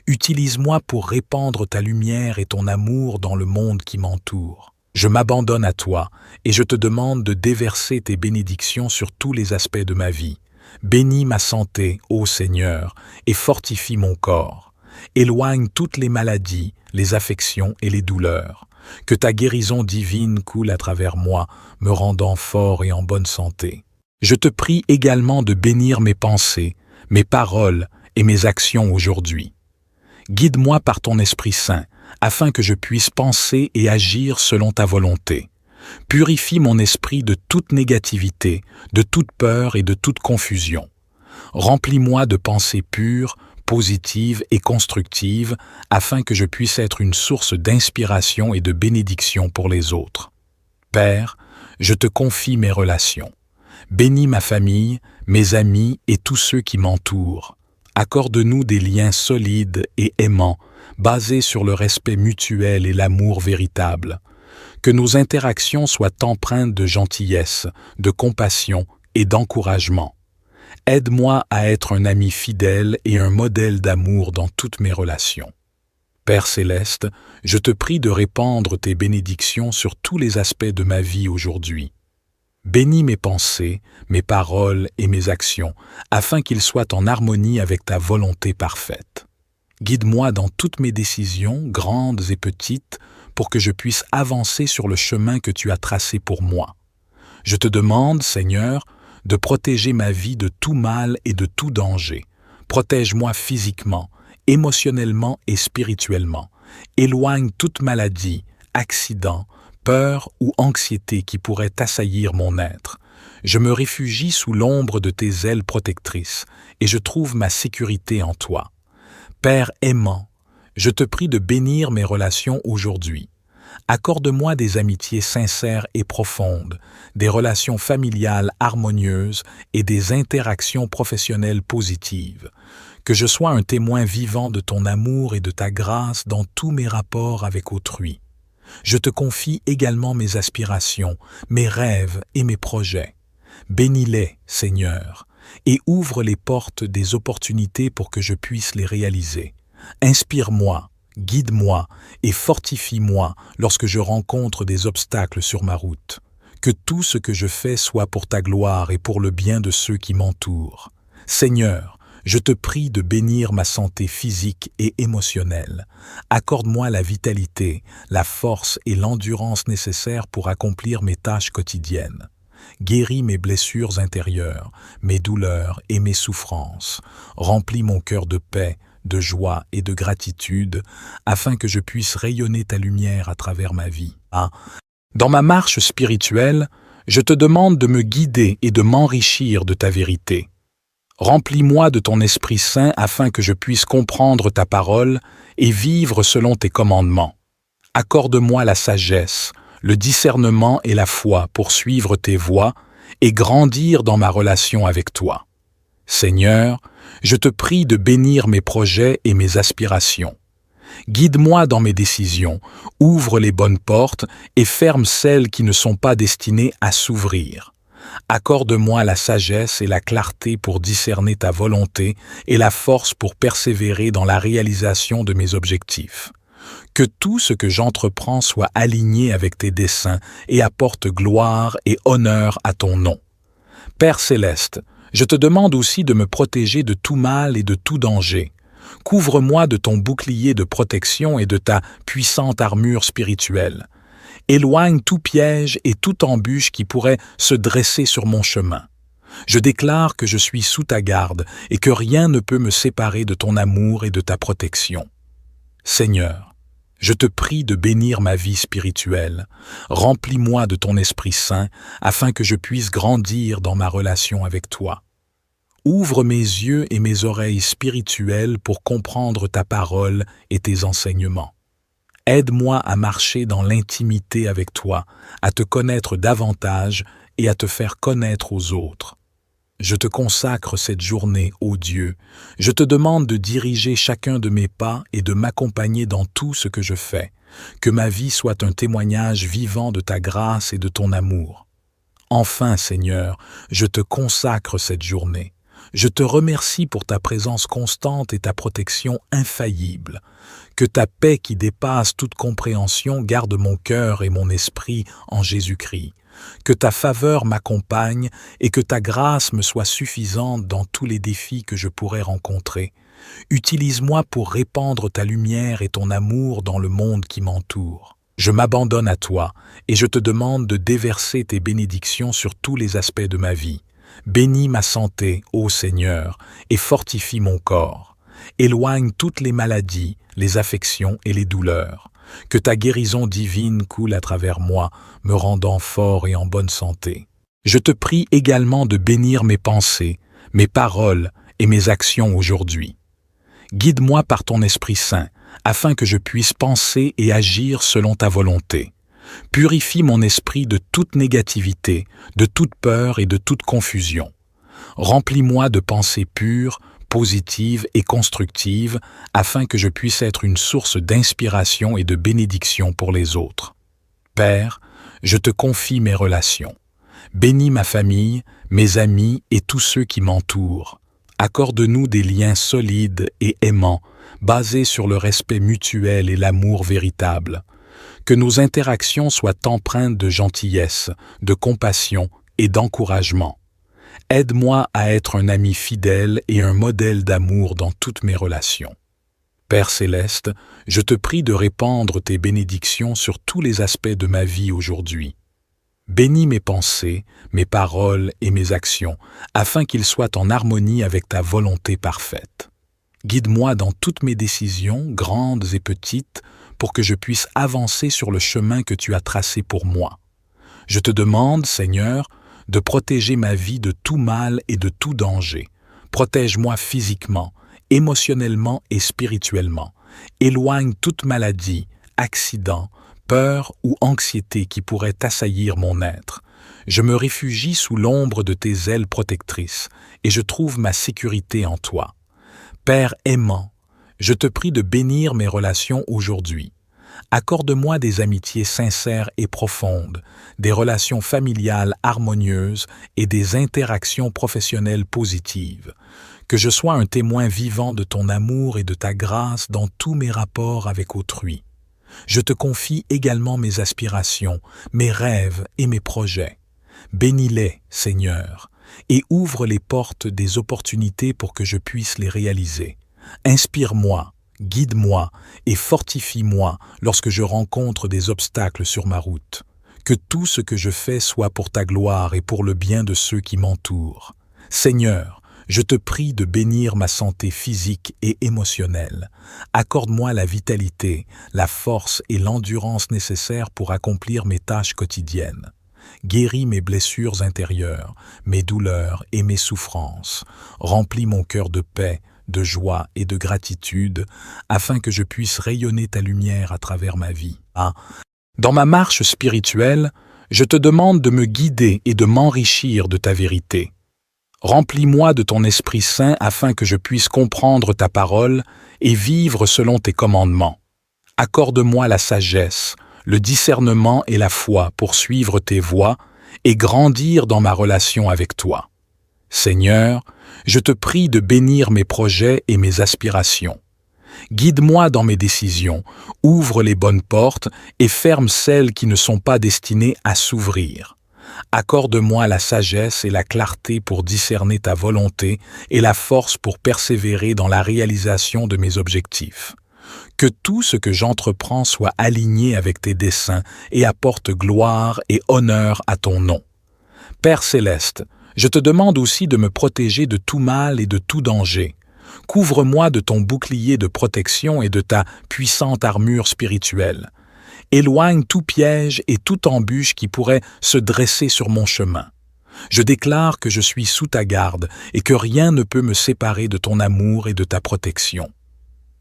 Utilise-moi pour répandre ta lumière et ton amour dans le monde qui m'entoure. Je m'abandonne à toi et je te demande de déverser tes bénédictions sur tous les aspects de ma vie. Bénis ma santé, ô Seigneur, et fortifie mon corps. Éloigne toutes les maladies, les affections et les douleurs. Que ta guérison divine coule à travers moi, me rendant fort et en bonne santé. Je te prie également de bénir mes pensées, mes paroles et mes actions aujourd'hui. Guide-moi par ton Esprit Saint, afin que je puisse penser et agir selon ta volonté. Purifie mon esprit de toute négativité, de toute peur et de toute confusion. Remplis-moi de pensées pures, positives et constructives, afin que je puisse être une source d'inspiration et de bénédiction pour les autres. Père, je te confie mes relations. Bénis ma famille, mes amis et tous ceux qui m'entourent. Accorde-nous des liens solides et aimants, basés sur le respect mutuel et l'amour véritable. Que nos interactions soient empreintes de gentillesse, de compassion et d'encouragement. Aide-moi à être un ami fidèle et un modèle d'amour dans toutes mes relations. Père céleste, je te prie de répandre tes bénédictions sur tous les aspects de ma vie aujourd'hui. Bénis mes pensées, mes paroles et mes actions, afin qu'ils soient en harmonie avec ta volonté parfaite. Guide-moi dans toutes mes décisions, grandes et petites, pour que je puisse avancer sur le chemin que tu as tracé pour moi. Je te demande, Seigneur, de protéger ma vie de tout mal et de tout danger. Protège-moi physiquement, émotionnellement et spirituellement. Éloigne toute maladie, accident, peur ou anxiété qui pourrait assaillir mon être. Je me réfugie sous l'ombre de tes ailes protectrices et je trouve ma sécurité en toi. Père aimant, je te prie de bénir mes relations aujourd'hui. Accorde-moi des amitiés sincères et profondes, des relations familiales harmonieuses et des interactions professionnelles positives. Que je sois un témoin vivant de ton amour et de ta grâce dans tous mes rapports avec autrui. Je te confie également mes aspirations, mes rêves et mes projets. Bénis-les, Seigneur, et ouvre les portes des opportunités pour que je puisse les réaliser. Inspire-moi, guide-moi et fortifie-moi lorsque je rencontre des obstacles sur ma route. Que tout ce que je fais soit pour ta gloire et pour le bien de ceux qui m'entourent. Seigneur, je te prie de bénir ma santé physique et émotionnelle. Accorde-moi la vitalité, la force et l'endurance nécessaires pour accomplir mes tâches quotidiennes. Guéris mes blessures intérieures, mes douleurs et mes souffrances. Remplis mon cœur de paix, de joie et de gratitude, afin que je puisse rayonner ta lumière à travers ma vie. Dans ma marche spirituelle, je te demande de me guider et de m'enrichir de ta vérité. Remplis-moi de ton Esprit Saint afin que je puisse comprendre ta parole et vivre selon tes commandements. Accorde-moi la sagesse, le discernement et la foi pour suivre tes voies et grandir dans ma relation avec toi. Seigneur, je te prie de bénir mes projets et mes aspirations. Guide-moi dans mes décisions, ouvre les bonnes portes et ferme celles qui ne sont pas destinées à s'ouvrir. Accorde-moi la sagesse et la clarté pour discerner ta volonté et la force pour persévérer dans la réalisation de mes objectifs. Que tout ce que j'entreprends soit aligné avec tes desseins et apporte gloire et honneur à ton nom. Père céleste, je te demande aussi de me protéger de tout mal et de tout danger. Couvre-moi de ton bouclier de protection et de ta puissante armure spirituelle. Éloigne tout piège et toute embûche qui pourrait se dresser sur mon chemin. Je déclare que je suis sous ta garde et que rien ne peut me séparer de ton amour et de ta protection. Seigneur, je te prie de bénir ma vie spirituelle. Remplis-moi de ton Esprit Saint afin que je puisse grandir dans ma relation avec toi. Ouvre mes yeux et mes oreilles spirituelles pour comprendre ta parole et tes enseignements. Aide-moi à marcher dans l'intimité avec toi, à te connaître davantage et à te faire connaître aux autres. Je te consacre cette journée, ô Dieu. Je te demande de diriger chacun de mes pas et de m'accompagner dans tout ce que je fais. Que ma vie soit un témoignage vivant de ta grâce et de ton amour. Enfin, Seigneur, je te consacre cette journée. Je te remercie pour ta présence constante et ta protection infaillible. Que ta paix qui dépasse toute compréhension garde mon cœur et mon esprit en Jésus-Christ. Que ta faveur m'accompagne et que ta grâce me soit suffisante dans tous les défis que je pourrais rencontrer. Utilise-moi pour répandre ta lumière et ton amour dans le monde qui m'entoure. Je m'abandonne à toi et je te demande de déverser tes bénédictions sur tous les aspects de ma vie. Bénis ma santé, ô Seigneur, et fortifie mon corps. Éloigne toutes les maladies, les affections et les douleurs. Que ta guérison divine coule à travers moi, me rendant fort et en bonne santé. Je te prie également de bénir mes pensées, mes paroles et mes actions aujourd'hui. Guide-moi par ton Esprit Saint, afin que je puisse penser et agir selon ta volonté. Purifie mon esprit de toute négativité, de toute peur et de toute confusion. Remplis-moi de pensées pures, positives et constructives, afin que je puisse être une source d'inspiration et de bénédiction pour les autres. Père, je te confie mes relations. Bénis ma famille, mes amis et tous ceux qui m'entourent. Accorde-nous des liens solides et aimants, basés sur le respect mutuel et l'amour véritable. Que nos interactions soient empreintes de gentillesse, de compassion et d'encouragement. Aide-moi à être un ami fidèle et un modèle d'amour dans toutes mes relations. Père céleste, je te prie de répandre tes bénédictions sur tous les aspects de ma vie aujourd'hui. Bénis mes pensées, mes paroles et mes actions, afin qu'ils soient en harmonie avec ta volonté parfaite. Guide-moi dans toutes mes décisions, grandes et petites, pour que je puisse avancer sur le chemin que tu as tracé pour moi. Je te demande, Seigneur, de protéger ma vie de tout mal et de tout danger. Protège-moi physiquement, émotionnellement et spirituellement. Éloigne toute maladie, accident, peur ou anxiété qui pourrait assaillir mon être. Je me réfugie sous l'ombre de tes ailes protectrices et je trouve ma sécurité en toi. Père aimant, je te prie de bénir mes relations aujourd'hui. Accorde-moi des amitiés sincères et profondes, des relations familiales harmonieuses et des interactions professionnelles positives. Que je sois un témoin vivant de ton amour et de ta grâce dans tous mes rapports avec autrui. Je te confie également mes aspirations, mes rêves et mes projets. Bénis-les, Seigneur, et ouvre les portes des opportunités pour que je puisse les réaliser. Inspire-moi, guide-moi et fortifie-moi lorsque je rencontre des obstacles sur ma route. Que tout ce que je fais soit pour ta gloire et pour le bien de ceux qui m'entourent. Seigneur, je te prie de bénir ma santé physique et émotionnelle. Accorde-moi la vitalité, la force et l'endurance nécessaires pour accomplir mes tâches quotidiennes. Guéris mes blessures intérieures, mes douleurs et mes souffrances. Remplis mon cœur de paix, de joie et de gratitude, afin que je puisse rayonner ta lumière à travers ma vie. Dans ma marche spirituelle, je te demande de me guider et de m'enrichir de ta vérité. Remplis-moi de ton Esprit Saint afin que je puisse comprendre ta parole et vivre selon tes commandements. Accorde-moi la sagesse, le discernement et la foi pour suivre tes voies et grandir dans ma relation avec toi. Seigneur, je te prie de bénir mes projets et mes aspirations. Guide-moi dans mes décisions, ouvre les bonnes portes et ferme celles qui ne sont pas destinées à s'ouvrir. Accorde-moi la sagesse et la clarté pour discerner ta volonté et la force pour persévérer dans la réalisation de mes objectifs. Que tout ce que j'entreprends soit aligné avec tes desseins et apporte gloire et honneur à ton nom. Père céleste, Je te demande aussi de me protéger de tout mal et de tout danger. Couvre-moi de ton bouclier de protection et de ta puissante armure spirituelle. Éloigne tout piège et toute embûche qui pourrait se dresser sur mon chemin. Je déclare que je suis sous ta garde et que rien ne peut me séparer de ton amour et de ta protection.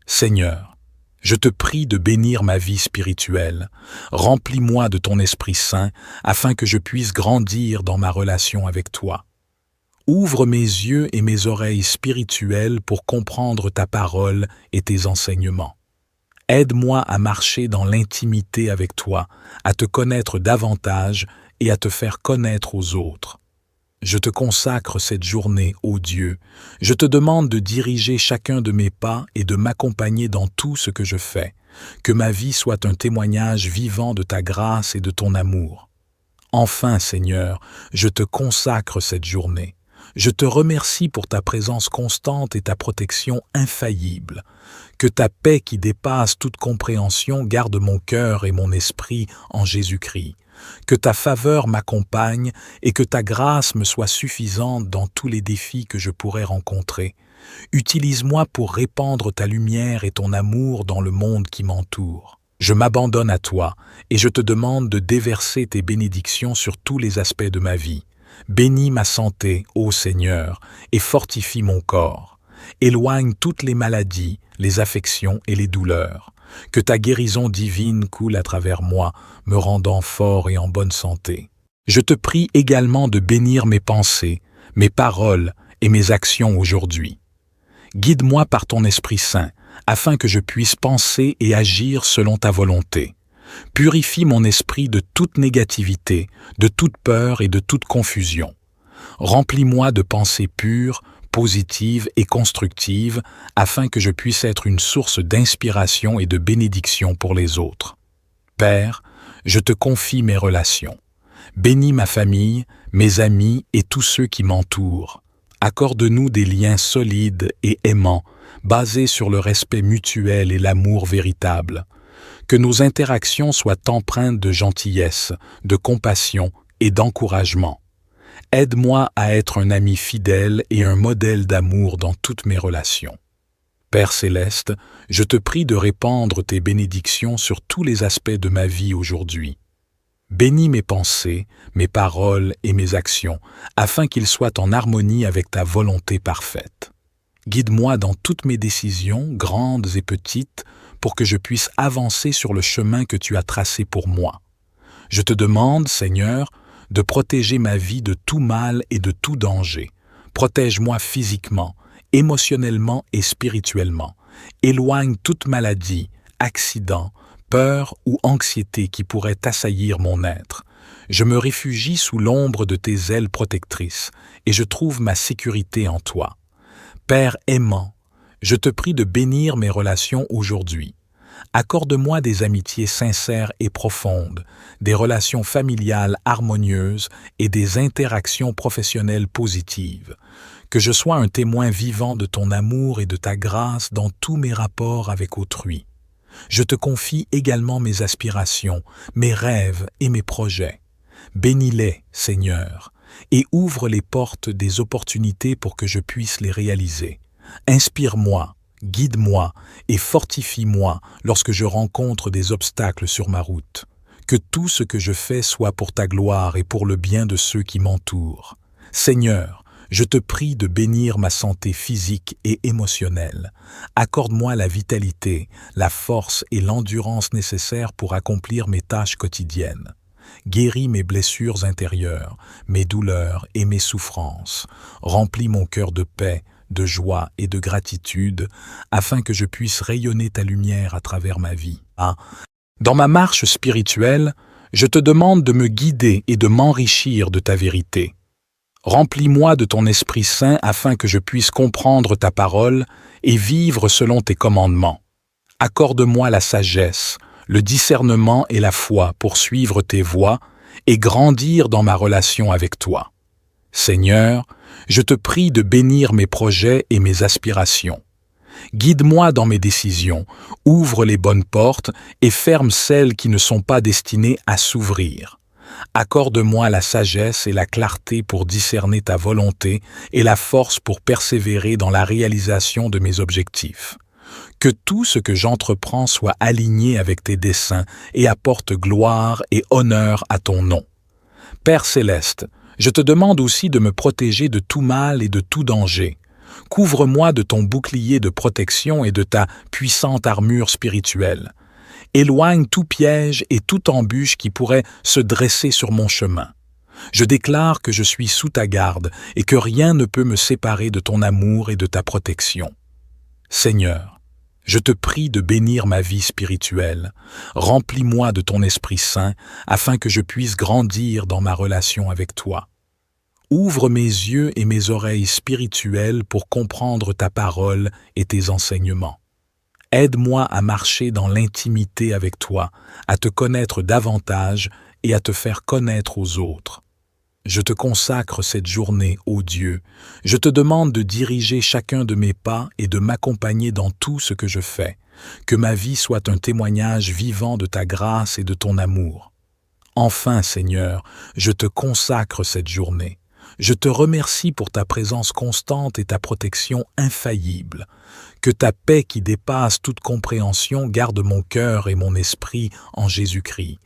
Seigneur, je te prie de bénir ma vie spirituelle. Remplis-moi de ton Esprit Saint afin que je puisse grandir dans ma relation avec toi. Ouvre mes yeux et mes oreilles spirituelles pour comprendre ta parole et tes enseignements. Aide-moi à marcher dans l'intimité avec toi, à te connaître davantage et à te faire connaître aux autres. Je te consacre cette journée, ô Dieu. Je te demande de diriger chacun de mes pas et de m'accompagner dans tout ce que je fais. Que ma vie soit un témoignage vivant de ta grâce et de ton amour. Enfin, Seigneur, je te consacre cette journée. Je te remercie pour ta présence constante et ta protection infaillible. Que ta paix qui dépasse toute compréhension garde mon cœur et mon esprit en Jésus-Christ. Que ta faveur m'accompagne et que ta grâce me soit suffisante dans tous les défis que je pourrais rencontrer. Utilise-moi pour répandre ta lumière et ton amour dans le monde qui m'entoure. Je m'abandonne à toi et je te demande de déverser tes bénédictions sur tous les aspects de ma vie. Bénis ma santé, ô Seigneur, et fortifie mon corps. Éloigne toutes les maladies, les affections et les douleurs. Que ta guérison divine coule à travers moi, me rendant fort et en bonne santé. Je te prie également de bénir mes pensées, mes paroles et mes actions aujourd'hui. Guide-moi par ton Esprit Saint, afin que je puisse penser et agir selon ta volonté. Purifie mon esprit de toute négativité, de toute peur et de toute confusion. Remplis-moi de pensées pures, positives et constructives, afin que je puisse être une source d'inspiration et de bénédiction pour les autres. Père, je te confie mes relations. Bénis ma famille, mes amis et tous ceux qui m'entourent. Accorde-nous des liens solides et aimants, basés sur le respect mutuel et l'amour véritable. Que nos interactions soient empreintes de gentillesse, de compassion et d'encouragement. Aide-moi à être un ami fidèle et un modèle d'amour dans toutes mes relations. Père céleste, je te prie de répandre tes bénédictions sur tous les aspects de ma vie aujourd'hui. Bénis mes pensées, mes paroles et mes actions, afin qu'ils soient en harmonie avec ta volonté parfaite. Guide-moi dans toutes mes décisions, grandes et petites, pour que je puisse avancer sur le chemin que tu as tracé pour moi. Je te demande, Seigneur, de protéger ma vie de tout mal et de tout danger. Protège-moi physiquement, émotionnellement et spirituellement. Éloigne toute maladie, accident, peur ou anxiété qui pourrait assaillir mon être. Je me réfugie sous l'ombre de tes ailes protectrices et je trouve ma sécurité en toi. Père aimant, je te prie de bénir mes relations aujourd'hui. Accorde-moi des amitiés sincères et profondes, des relations familiales harmonieuses et des interactions professionnelles positives. Que je sois un témoin vivant de ton amour et de ta grâce dans tous mes rapports avec autrui. Je te confie également mes aspirations, mes rêves et mes projets. Bénis-les, Seigneur, et ouvre les portes des opportunités pour que je puisse les réaliser. Inspire-moi, guide-moi et fortifie-moi lorsque je rencontre des obstacles sur ma route. Que tout ce que je fais soit pour ta gloire et pour le bien de ceux qui m'entourent. Seigneur, je te prie de bénir ma santé physique et émotionnelle. Accorde-moi la vitalité, la force et l'endurance nécessaires pour accomplir mes tâches quotidiennes. Guéris mes blessures intérieures, mes douleurs et mes souffrances. Remplis mon cœur de paix, de joie et de gratitude, afin que je puisse rayonner ta lumière à travers ma vie. Dans ma marche spirituelle, je te demande de me guider et de m'enrichir de ta vérité. Remplis-moi de ton Esprit Saint afin que je puisse comprendre ta parole et vivre selon tes commandements. Accorde-moi la sagesse, le discernement et la foi pour suivre tes voies et grandir dans ma relation avec toi. Seigneur, je te prie de bénir mes projets et mes aspirations. Guide-moi dans mes décisions, ouvre les bonnes portes et ferme celles qui ne sont pas destinées à s'ouvrir. Accorde-moi la sagesse et la clarté pour discerner ta volonté et la force pour persévérer dans la réalisation de mes objectifs. Que tout ce que j'entreprends soit aligné avec tes desseins et apporte gloire et honneur à ton nom. Père céleste, je te demande aussi de me protéger de tout mal et de tout danger. Couvre-moi de ton bouclier de protection et de ta puissante armure spirituelle. Éloigne tout piège et toute embûche qui pourrait se dresser sur mon chemin. Je déclare que je suis sous ta garde et que rien ne peut me séparer de ton amour et de ta protection. Seigneur, je te prie de bénir ma vie spirituelle. Remplis-moi de ton Esprit Saint afin que je puisse grandir dans ma relation avec toi. Ouvre mes yeux et mes oreilles spirituelles pour comprendre ta parole et tes enseignements. Aide-moi à marcher dans l'intimité avec toi, à te connaître davantage et à te faire connaître aux autres. Je te consacre cette journée, ô Dieu. Je te demande de diriger chacun de mes pas et de m'accompagner dans tout ce que je fais. Que ma vie soit un témoignage vivant de ta grâce et de ton amour. Enfin, Seigneur, je te consacre cette journée. Je te remercie pour ta présence constante et ta protection infaillible. Que ta paix qui dépasse toute compréhension garde mon cœur et mon esprit en Jésus-Christ.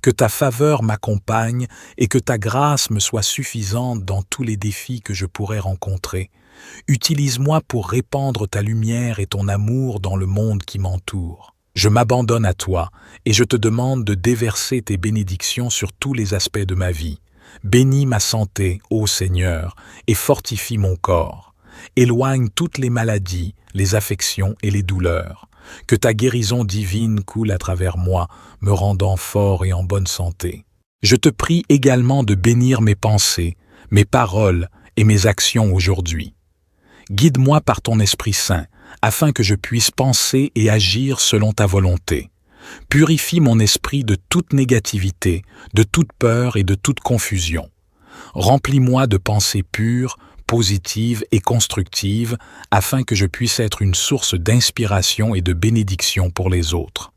Que ta faveur m'accompagne et que ta grâce me soit suffisante dans tous les défis que je pourrais rencontrer. Utilise-moi pour répandre ta lumière et ton amour dans le monde qui m'entoure. Je m'abandonne à toi et je te demande de déverser tes bénédictions sur tous les aspects de ma vie. Bénis ma santé, ô Seigneur, et fortifie mon corps. Éloigne toutes les maladies, les affections et les douleurs. Que ta guérison divine coule à travers moi, me rendant fort et en bonne santé. Je te prie également de bénir mes pensées, mes paroles et mes actions aujourd'hui. Guide-moi par ton Esprit Saint, afin que je puisse penser et agir selon ta volonté. Purifie mon esprit de toute négativité, de toute peur et de toute confusion. Remplis-moi de pensées pures, positives et constructives, afin que je puisse être une source d'inspiration et de bénédiction pour les autres.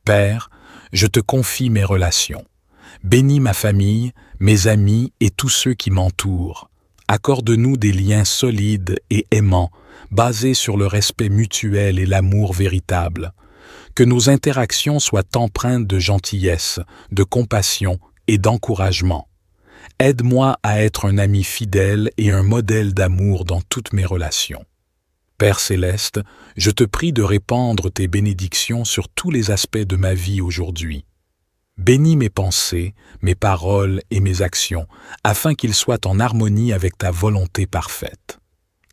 Père, je te confie mes relations. Bénis ma famille, mes amis et tous ceux qui m'entourent. Accorde-nous des liens solides et aimants, basés sur le respect mutuel et l'amour véritable. Que nos interactions soient empreintes de gentillesse, de compassion et d'encouragement. Aide-moi à être un ami fidèle et un modèle d'amour dans toutes mes relations. Père céleste, je te prie de répandre tes bénédictions sur tous les aspects de ma vie aujourd'hui. Bénis mes pensées, mes paroles et mes actions, afin qu'ils soient en harmonie avec ta volonté parfaite.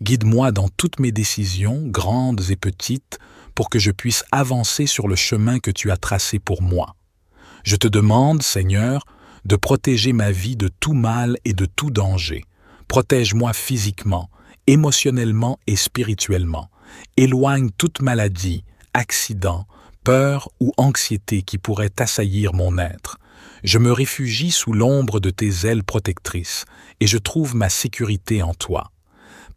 Guide-moi dans toutes mes décisions, grandes et petites, pour que je puisse avancer sur le chemin que tu as tracé pour moi. Je te demande, Seigneur, de protéger ma vie de tout mal et de tout danger. Protège-moi physiquement, émotionnellement et spirituellement. Éloigne toute maladie, accident, peur ou anxiété qui pourrait assaillir mon être. Je me réfugie sous l'ombre de tes ailes protectrices et je trouve ma sécurité en toi.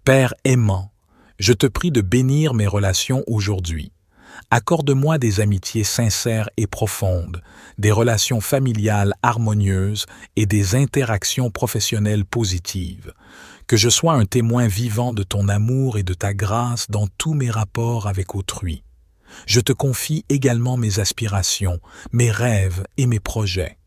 Père aimant, je te prie de bénir mes relations aujourd'hui. Accorde-moi des amitiés sincères et profondes, des relations familiales harmonieuses et des interactions professionnelles positives. Que je sois un témoin vivant de ton amour et de ta grâce dans tous mes rapports avec autrui. Je te confie également mes aspirations, mes rêves et mes projets.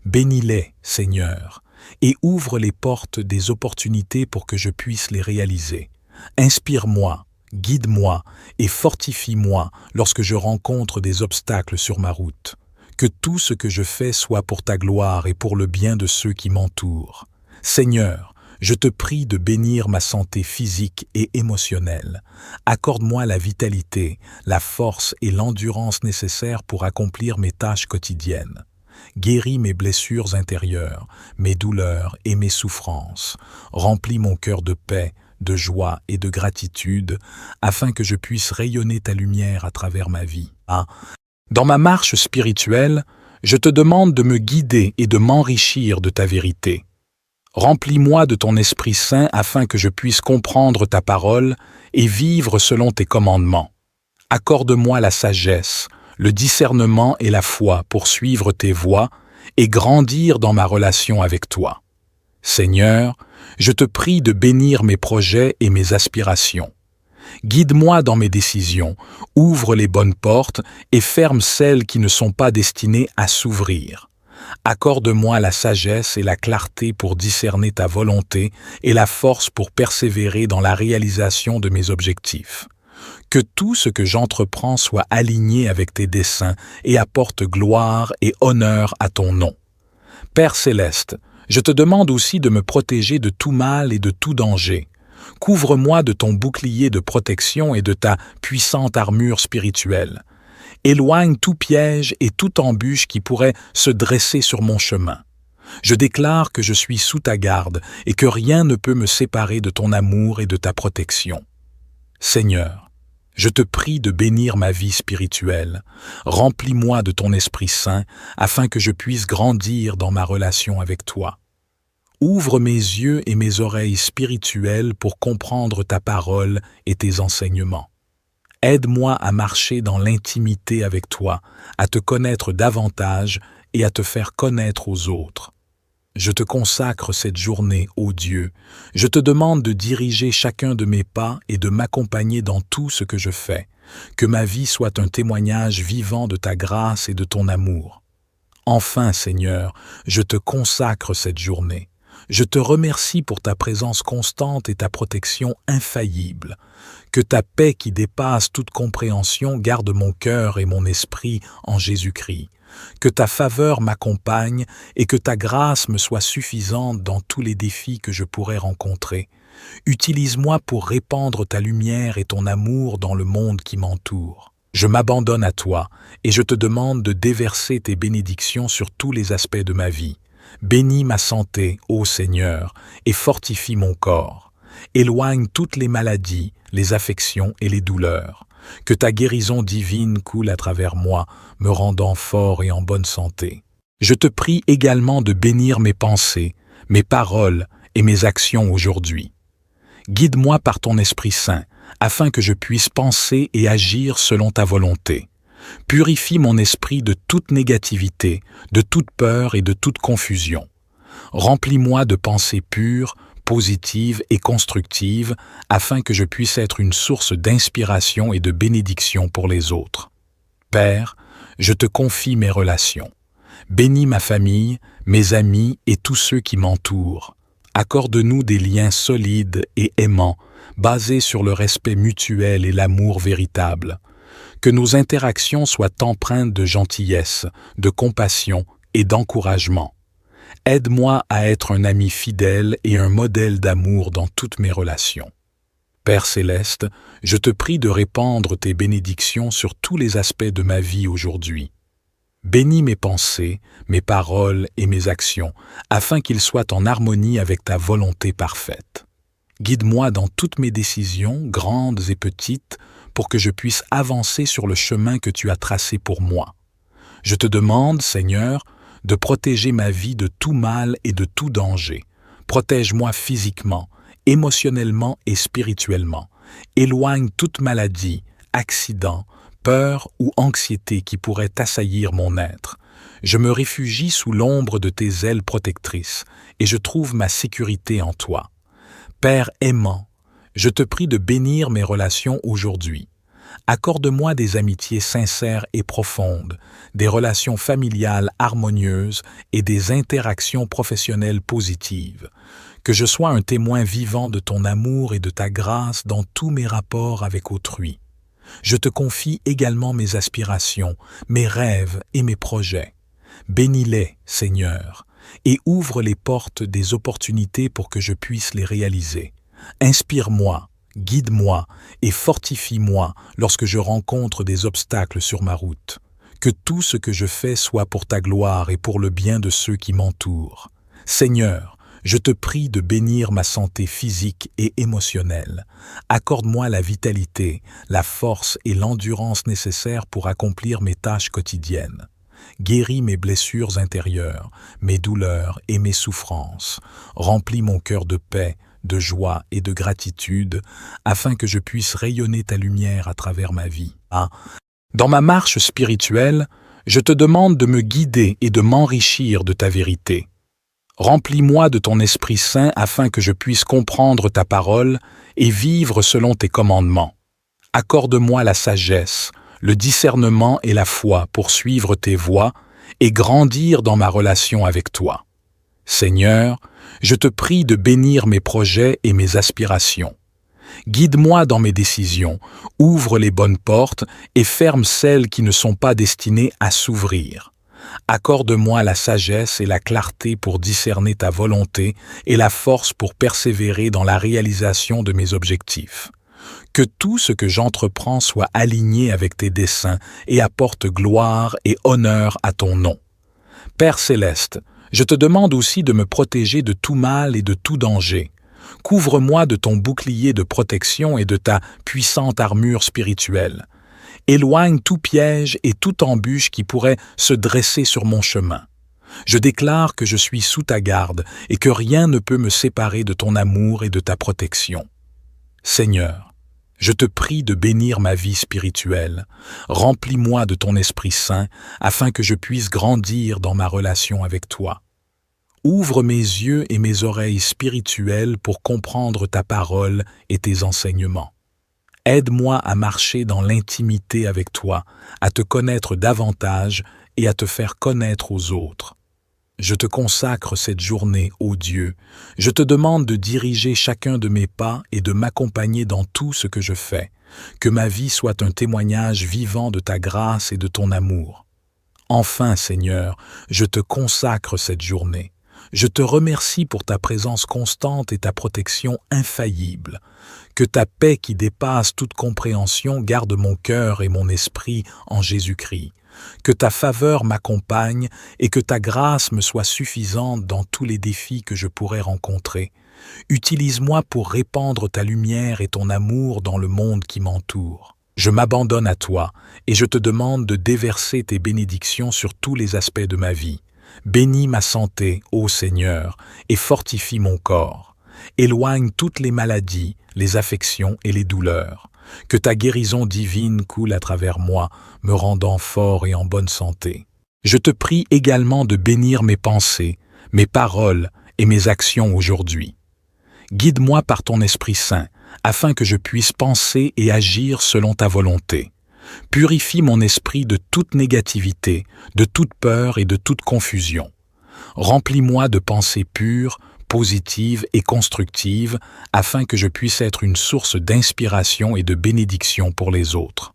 Bénis-les, Seigneur, et ouvre les portes des opportunités pour que je puisse les réaliser. Inspire-moi, guide-moi et fortifie-moi lorsque je rencontre des obstacles sur ma route. Que tout ce que je fais soit pour ta gloire et pour le bien de ceux qui m'entourent. Seigneur, je te prie de bénir ma santé physique et émotionnelle. Accorde-moi la vitalité, la force et l'endurance nécessaires pour accomplir mes tâches quotidiennes. Guéris mes blessures intérieures, mes douleurs et mes souffrances. Remplis mon cœur de paix, de joie et de gratitude, afin que je puisse rayonner ta lumière à travers ma vie. Dans ma marche spirituelle, je te demande de me guider et de m'enrichir de ta vérité. Remplis-moi de ton Esprit Saint afin que je puisse comprendre ta parole et vivre selon tes commandements. Accorde-moi la sagesse, le discernement et la foi pour suivre tes voies et grandir dans ma relation avec toi. Seigneur, je te prie de bénir mes projets et mes aspirations. Guide-moi dans mes décisions, ouvre les bonnes portes et ferme celles qui ne sont pas destinées à s'ouvrir. Accorde-moi la sagesse et la clarté pour discerner ta volonté et la force pour persévérer dans la réalisation de mes objectifs. Que tout ce que j'entreprends soit aligné avec tes desseins et apporte gloire et honneur à ton nom. Père céleste, je te demande aussi de me protéger de tout mal et de tout danger. Couvre-moi de ton bouclier de protection et de ta puissante armure spirituelle. Éloigne tout piège et toute embûche qui pourrait se dresser sur mon chemin. Je déclare que je suis sous ta garde et que rien ne peut me séparer de ton amour et de ta protection. Seigneur, je te prie de bénir ma vie spirituelle. Remplis-moi de ton Esprit Saint afin que je puisse grandir dans ma relation avec toi. Ouvre mes yeux et mes oreilles spirituelles pour comprendre ta parole et tes enseignements. Aide-moi à marcher dans l'intimité avec toi, à te connaître davantage et à te faire connaître aux autres. Je te consacre cette journée, ô Dieu. Je te demande de diriger chacun de mes pas et de m'accompagner dans tout ce que je fais. Que ma vie soit un témoignage vivant de ta grâce et de ton amour. Enfin, Seigneur, je te consacre cette journée. Je te remercie pour ta présence constante et ta protection infaillible. Que ta paix qui dépasse toute compréhension garde mon cœur et mon esprit en Jésus-Christ. Que ta faveur m'accompagne et que ta grâce me soit suffisante dans tous les défis que je pourrais rencontrer. Utilise-moi pour répandre ta lumière et ton amour dans le monde qui m'entoure. Je m'abandonne à toi et je te demande de déverser tes bénédictions sur tous les aspects de ma vie. Bénis ma santé, ô Seigneur, et fortifie mon corps. Éloigne toutes les maladies, les affections et les douleurs. Que ta guérison divine coule à travers moi, me rendant fort et en bonne santé. Je te prie également de bénir mes pensées, mes paroles et mes actions aujourd'hui. Guide-moi par ton Esprit Saint, afin que je puisse penser et agir selon ta volonté. Purifie mon esprit de toute négativité, de toute peur et de toute confusion. Remplis-moi de pensées pures, positives et constructives, afin que je puisse être une source d'inspiration et de bénédiction pour les autres. Père, je te confie mes relations. Bénis ma famille, mes amis et tous ceux qui m'entourent. Accorde-nous des liens solides et aimants, basés sur le respect mutuel et l'amour véritable. Que nos interactions soient empreintes de gentillesse, de compassion et d'encouragement. Aide-moi à être un ami fidèle et un modèle d'amour dans toutes mes relations. Père céleste, je te prie de répandre tes bénédictions sur tous les aspects de ma vie aujourd'hui. Bénis mes pensées, mes paroles et mes actions, afin qu'ils soient en harmonie avec ta volonté parfaite. Guide-moi dans toutes mes décisions, grandes et petites, pour que je puisse avancer sur le chemin que tu as tracé pour moi. Je te demande, Seigneur, de protéger ma vie de tout mal et de tout danger. Protège-moi physiquement, émotionnellement et spirituellement. Éloigne toute maladie, accident, peur ou anxiété qui pourrait assaillir mon être. Je me réfugie sous l'ombre de tes ailes protectrices et je trouve ma sécurité en toi. Père aimant, je te prie de bénir mes relations aujourd'hui. Accorde-moi des amitiés sincères et profondes, des relations familiales harmonieuses et des interactions professionnelles positives. Que je sois un témoin vivant de ton amour et de ta grâce dans tous mes rapports avec autrui. Je te confie également mes aspirations, mes rêves et mes projets. Bénis-les, Seigneur, et ouvre les portes des opportunités pour que je puisse les réaliser. Inspire-moi, guide-moi et fortifie-moi lorsque je rencontre des obstacles sur ma route. Que tout ce que je fais soit pour ta gloire et pour le bien de ceux qui m'entourent. Seigneur, je te prie de bénir ma santé physique et émotionnelle. Accorde-moi la vitalité, la force et l'endurance nécessaires pour accomplir mes tâches quotidiennes. Guéris mes blessures intérieures, mes douleurs et mes souffrances. Remplis mon cœur de paix, de joie et de gratitude, afin que je puisse rayonner ta lumière à travers ma vie. Dans ma marche spirituelle, je te demande de me guider et de m'enrichir de ta vérité. Remplis-moi de ton Esprit Saint afin que je puisse comprendre ta parole et vivre selon tes commandements. Accorde-moi la sagesse, le discernement et la foi pour suivre tes voies et grandir dans ma relation avec toi. Seigneur, je te prie de bénir mes projets et mes aspirations. Guide-moi dans mes décisions, ouvre les bonnes portes et ferme celles qui ne sont pas destinées à s'ouvrir. Accorde-moi la sagesse et la clarté pour discerner ta volonté et la force pour persévérer dans la réalisation de mes objectifs. Que tout ce que j'entreprends soit aligné avec tes desseins et apporte gloire et honneur à ton nom. Père céleste, je te demande aussi de me protéger de tout mal et de tout danger. Couvre-moi de ton bouclier de protection et de ta puissante armure spirituelle. Éloigne tout piège et toute embûche qui pourrait se dresser sur mon chemin. Je déclare que je suis sous ta garde et que rien ne peut me séparer de ton amour et de ta protection. Seigneur, je te prie de bénir ma vie spirituelle. Remplis-moi de ton Esprit Saint afin que je puisse grandir dans ma relation avec toi. Ouvre mes yeux et mes oreilles spirituelles pour comprendre ta parole et tes enseignements. Aide-moi à marcher dans l'intimité avec toi, à te connaître davantage et à te faire connaître aux autres. Je te consacre cette journée, ô Dieu. Je te demande de diriger chacun de mes pas et de m'accompagner dans tout ce que je fais. Que ma vie soit un témoignage vivant de ta grâce et de ton amour. Enfin, Seigneur, je te consacre cette journée. Je te remercie pour ta présence constante et ta protection infaillible. Que ta paix qui dépasse toute compréhension garde mon cœur et mon esprit en Jésus-Christ. Que ta faveur m'accompagne et que ta grâce me soit suffisante dans tous les défis que je pourrais rencontrer. Utilise-moi pour répandre ta lumière et ton amour dans le monde qui m'entoure. Je m'abandonne à toi et je te demande de déverser tes bénédictions sur tous les aspects de ma vie. Bénis ma santé, ô Seigneur, et fortifie mon corps. Éloigne toutes les maladies, les affections et les douleurs. Que ta guérison divine coule à travers moi, me rendant fort et en bonne santé. Je te prie également de bénir mes pensées, mes paroles et mes actions aujourd'hui. Guide-moi par ton Esprit Saint, afin que je puisse penser et agir selon ta volonté. Purifie mon esprit de toute négativité, de toute peur et de toute confusion. Remplis-moi de pensées pures, positives et constructives, afin que je puisse être une source d'inspiration et de bénédiction pour les autres.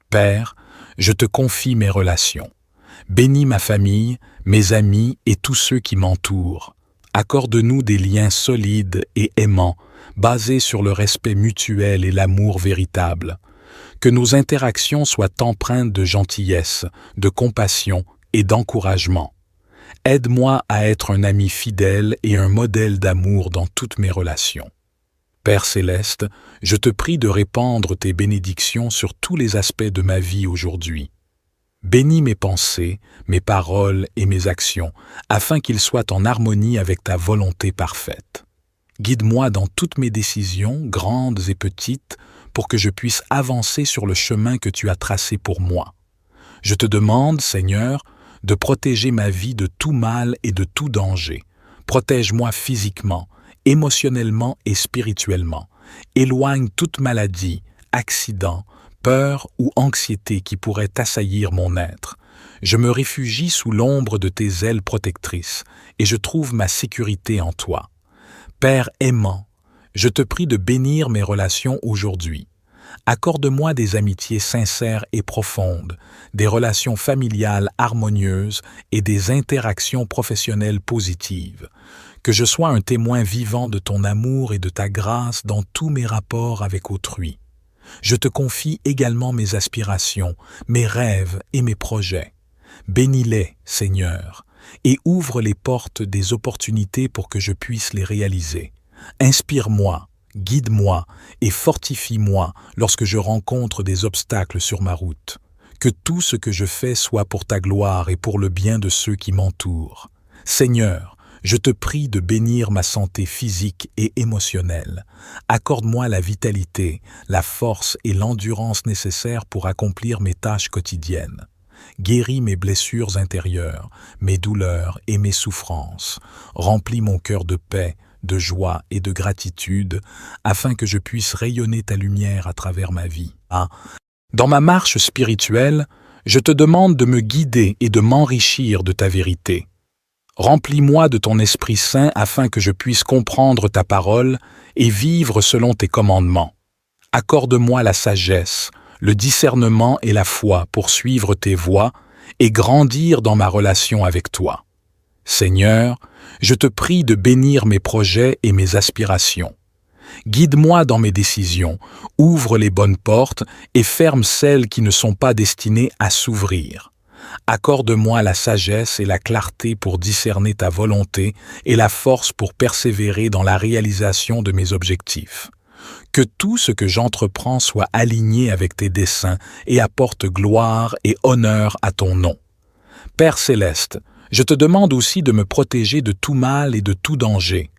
Père, je te confie mes relations. Bénis ma famille, mes amis et tous ceux qui m'entourent. Accorde-nous des liens solides et aimants, basés sur le respect mutuel et l'amour véritable. Que nos interactions soient empreintes de gentillesse, de compassion et d'encouragement. Aide-moi à être un ami fidèle et un modèle d'amour dans toutes mes relations. Père céleste, je te prie de répandre tes bénédictions sur tous les aspects de ma vie aujourd'hui. Bénis mes pensées, mes paroles et mes actions, afin qu'ils soient en harmonie avec ta volonté parfaite. Guide-moi dans toutes mes décisions, grandes et petites, pour que je puisse avancer sur le chemin que tu as tracé pour moi. Je te demande, Seigneur, de protéger ma vie de tout mal et de tout danger. Protège-moi physiquement, émotionnellement et spirituellement. Éloigne toute maladie, accident, peur ou anxiété qui pourrait assaillir mon être. Je me réfugie sous l'ombre de tes ailes protectrices et je trouve ma sécurité en toi. Père aimant, je te prie de bénir mes relations aujourd'hui. Accorde-moi des amitiés sincères et profondes, des relations familiales harmonieuses et des interactions professionnelles positives. Que je sois un témoin vivant de ton amour et de ta grâce dans tous mes rapports avec autrui. Je te confie également mes aspirations, mes rêves et mes projets. Bénis-les, Seigneur, et ouvre les portes des opportunités pour que je puisse les réaliser. Inspire-moi, guide-moi et fortifie-moi lorsque je rencontre des obstacles sur ma route. Que tout ce que je fais soit pour ta gloire et pour le bien de ceux qui m'entourent. Seigneur, je te prie de bénir ma santé physique et émotionnelle. Accorde-moi la vitalité, la force et l'endurance nécessaires pour accomplir mes tâches quotidiennes. Guéris mes blessures intérieures, mes douleurs et mes souffrances. Remplis mon cœur de paix, de joie et de gratitude, afin que je puisse rayonner ta lumière à travers ma vie. Dans ma marche spirituelle, je te demande de me guider et de m'enrichir de ta vérité. Remplis-moi de ton Esprit Saint afin que je puisse comprendre ta parole et vivre selon tes commandements. Accorde-moi la sagesse, le discernement et la foi pour suivre tes voies et grandir dans ma relation avec toi. Seigneur, je te prie de bénir mes projets et mes aspirations. Guide-moi dans mes décisions, ouvre les bonnes portes et ferme celles qui ne sont pas destinées à s'ouvrir. Accorde-moi la sagesse et la clarté pour discerner ta volonté et la force pour persévérer dans la réalisation de mes objectifs. Que tout ce que j'entreprends soit aligné avec tes desseins et apporte gloire et honneur à ton nom. Père céleste, je te demande aussi de me protéger de tout mal et de tout danger.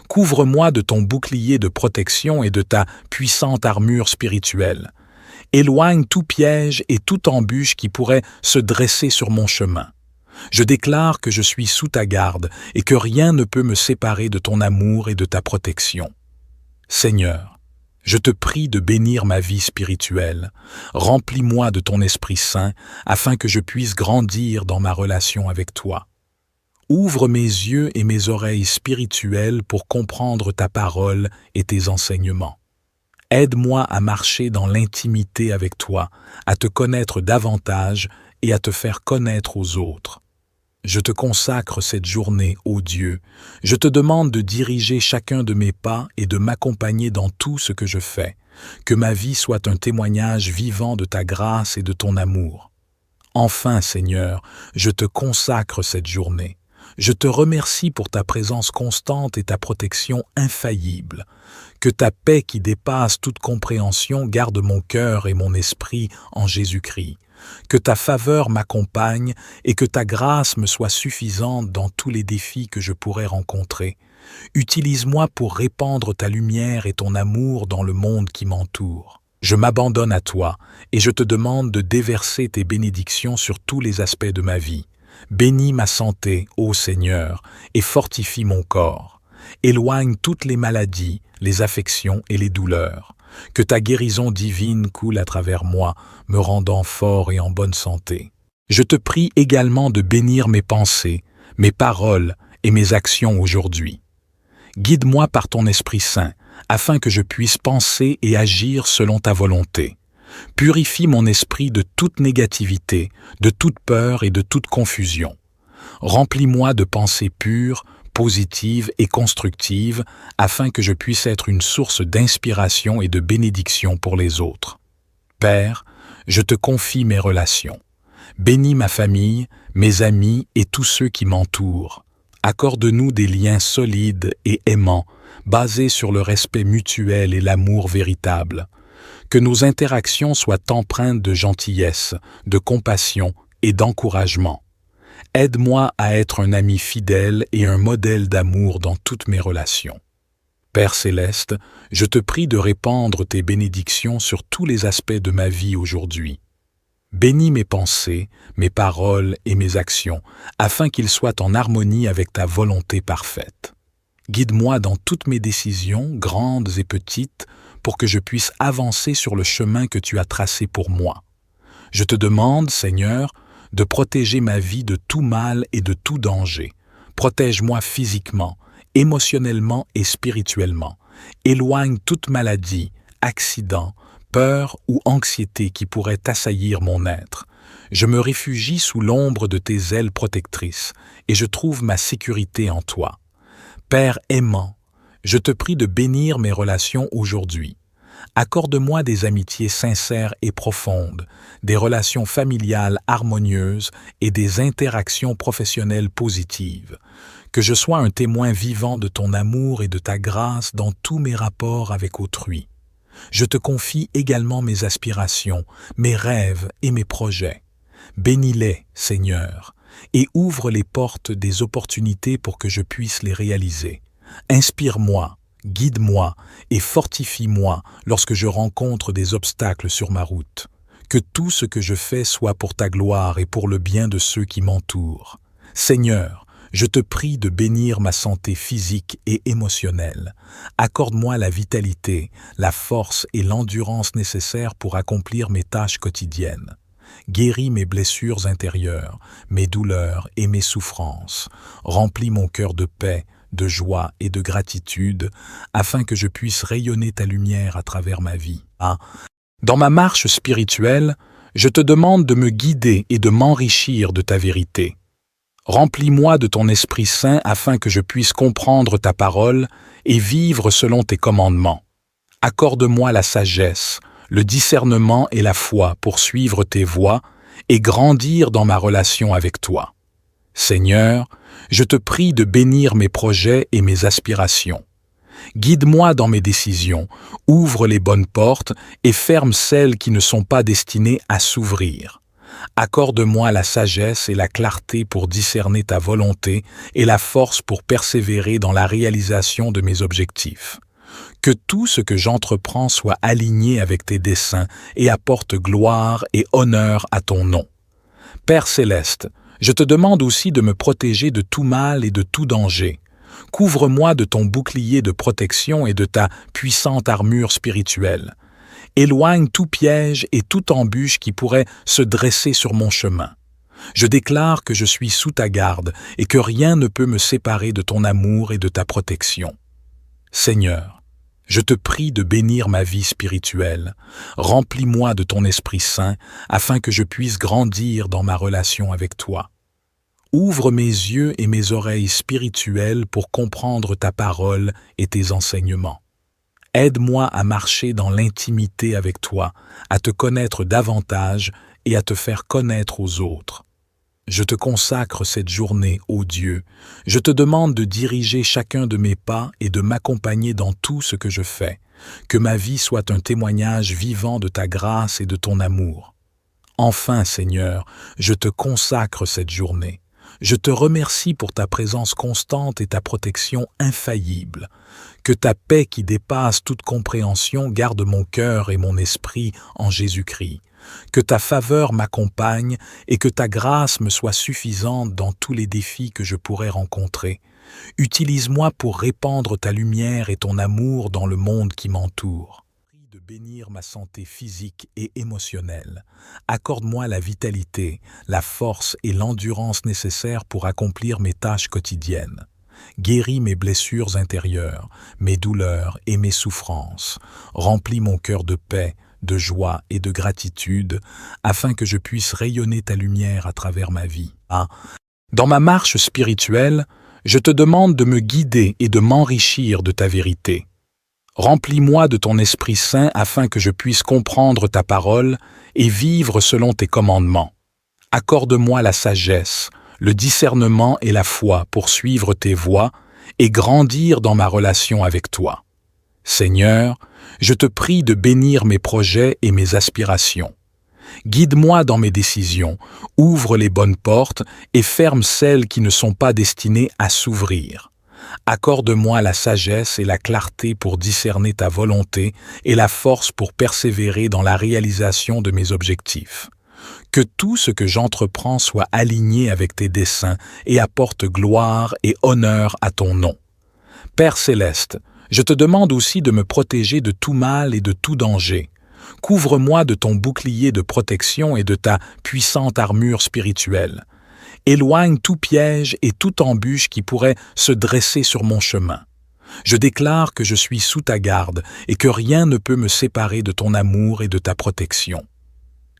Couvre-moi de ton bouclier de protection et de ta puissante armure spirituelle. Éloigne tout piège et toute embûche qui pourrait se dresser sur mon chemin. Je déclare que je suis sous ta garde et que rien ne peut me séparer de ton amour et de ta protection. Seigneur, je te prie de bénir ma vie spirituelle. Remplis-moi de ton Esprit Saint afin que je puisse grandir dans ma relation avec toi. Ouvre mes yeux et mes oreilles spirituelles pour comprendre ta parole et tes enseignements. Aide-moi à marcher dans l'intimité avec toi, à te connaître davantage et à te faire connaître aux autres. Je te consacre cette journée, ô Dieu. Je te demande de diriger chacun de mes pas et de m'accompagner dans tout ce que je fais. Que ma vie soit un témoignage vivant de ta grâce et de ton amour. Enfin, Seigneur, je te consacre cette journée. Je te remercie pour ta présence constante et ta protection infaillible. Que ta paix qui dépasse toute compréhension garde mon cœur et mon esprit en Jésus-Christ. Que ta faveur m'accompagne et que ta grâce me soit suffisante dans tous les défis que je pourrais rencontrer. Utilise-moi pour répandre ta lumière et ton amour dans le monde qui m'entoure. Je m'abandonne à toi et je te demande de déverser tes bénédictions sur tous les aspects de ma vie. Bénis ma santé, ô Seigneur, et fortifie mon corps. Éloigne toutes les maladies, les affections et les douleurs. Que ta guérison divine coule à travers moi, me rendant fort et en bonne santé. Je te prie également de bénir mes pensées, mes paroles et mes actions aujourd'hui. Guide-moi par ton Esprit Saint, afin que je puisse penser et agir selon ta volonté. Purifie mon esprit de toute négativité, de toute peur et de toute confusion. Remplis-moi de pensées pures, positives et constructives, afin que je puisse être une source d'inspiration et de bénédiction pour les autres. Père, je te confie mes relations. Bénis ma famille, mes amis et tous ceux qui m'entourent. Accorde-nous des liens solides et aimants, basés sur le respect mutuel et l'amour véritable. Que nos interactions soient empreintes de gentillesse, de compassion et d'encouragement. Aide-moi à être un ami fidèle et un modèle d'amour dans toutes mes relations. Père céleste, je te prie de répandre tes bénédictions sur tous les aspects de ma vie aujourd'hui. Bénis mes pensées, mes paroles et mes actions, afin qu'ils soient en harmonie avec ta volonté parfaite. Guide-moi dans toutes mes décisions, grandes et petites, pour que je puisse avancer sur le chemin que tu as tracé pour moi. Je te demande, Seigneur, de protéger ma vie de tout mal et de tout danger. Protège-moi physiquement, émotionnellement et spirituellement. Éloigne toute maladie, accident, peur ou anxiété qui pourrait assaillir mon être. Je me réfugie sous l'ombre de tes ailes protectrices et je trouve ma sécurité en toi. Père aimant, je te prie de bénir mes relations aujourd'hui. Accorde-moi des amitiés sincères et profondes, des relations familiales harmonieuses et des interactions professionnelles positives. Que je sois un témoin vivant de ton amour et de ta grâce dans tous mes rapports avec autrui. Je te confie également mes aspirations, mes rêves et mes projets. Bénis-les, Seigneur, et ouvre les portes des opportunités pour que je puisse les réaliser. Inspire-moi, guide-moi et fortifie-moi lorsque je rencontre des obstacles sur ma route. Que tout ce que je fais soit pour ta gloire et pour le bien de ceux qui m'entourent. Seigneur, je te prie de bénir ma santé physique et émotionnelle. Accorde-moi la vitalité, la force et l'endurance nécessaires pour accomplir mes tâches quotidiennes. Guéris mes blessures intérieures, mes douleurs et mes souffrances. Remplis mon cœur de paix, de joie et de gratitude, afin que je puisse rayonner ta lumière à travers ma vie. Dans ma marche spirituelle, je te demande de me guider et de m'enrichir de ta vérité. Remplis-moi de ton Esprit Saint afin que je puisse comprendre ta parole et vivre selon tes commandements. Accorde-moi la sagesse, le discernement et la foi pour suivre tes voies et grandir dans ma relation avec toi. Seigneur, je te prie de bénir mes projets et mes aspirations. Guide-moi dans mes décisions, ouvre les bonnes portes et ferme celles qui ne sont pas destinées à s'ouvrir. Accorde-moi la sagesse et la clarté pour discerner ta volonté et la force pour persévérer dans la réalisation de mes objectifs. Que tout ce que j'entreprends soit aligné avec tes desseins et apporte gloire et honneur à ton nom. Père céleste, je te demande aussi de me protéger de tout mal et de tout danger. Couvre-moi de ton bouclier de protection et de ta puissante armure spirituelle. Éloigne tout piège et toute embûche qui pourrait se dresser sur mon chemin. Je déclare que je suis sous ta garde et que rien ne peut me séparer de ton amour et de ta protection. Seigneur, je te prie de bénir ma vie spirituelle. Remplis-moi de ton Esprit Saint afin que je puisse grandir dans ma relation avec toi. Ouvre mes yeux et mes oreilles spirituelles pour comprendre ta parole et tes enseignements. Aide-moi à marcher dans l'intimité avec toi, à te connaître davantage et à te faire connaître aux autres. Je te consacre cette journée, ô Dieu. Je te demande de diriger chacun de mes pas et de m'accompagner dans tout ce que je fais. Que ma vie soit un témoignage vivant de ta grâce et de ton amour. Enfin, Seigneur, je te consacre cette journée. Je te remercie pour ta présence constante et ta protection infaillible. Que ta paix qui dépasse toute compréhension garde mon cœur et mon esprit en Jésus-Christ. Que ta faveur m'accompagne et que ta grâce me soit suffisante dans tous les défis que je pourrais rencontrer. Utilise-moi pour répandre ta lumière et ton amour dans le monde qui m'entoure. De bénir ma santé physique et émotionnelle. Accorde-moi la vitalité, la force et l'endurance nécessaires pour accomplir mes tâches quotidiennes. Guéris mes blessures intérieures, mes douleurs et mes souffrances. Remplis mon cœur de paix, de joie et de gratitude, afin que je puisse rayonner ta lumière à travers ma vie. Dans ma marche spirituelle, je te demande de me guider et de m'enrichir de ta vérité. Remplis-moi de ton Esprit Saint afin que je puisse comprendre ta parole et vivre selon tes commandements. Accorde-moi la sagesse, le discernement et la foi pour suivre tes voies et grandir dans ma relation avec toi. Seigneur, je te prie de bénir mes projets et mes aspirations. Guide-moi dans mes décisions, ouvre les bonnes portes et ferme celles qui ne sont pas destinées à s'ouvrir. Accorde-moi la sagesse et la clarté pour discerner ta volonté et la force pour persévérer dans la réalisation de mes objectifs. Que tout ce que j'entreprends soit aligné avec tes desseins et apporte gloire et honneur à ton nom. Père céleste, je te demande aussi de me protéger de tout mal et de tout danger. Couvre-moi de ton bouclier de protection et de ta puissante armure spirituelle. Éloigne tout piège et toute embûche qui pourrait se dresser sur mon chemin. Je déclare que je suis sous ta garde et que rien ne peut me séparer de ton amour et de ta protection.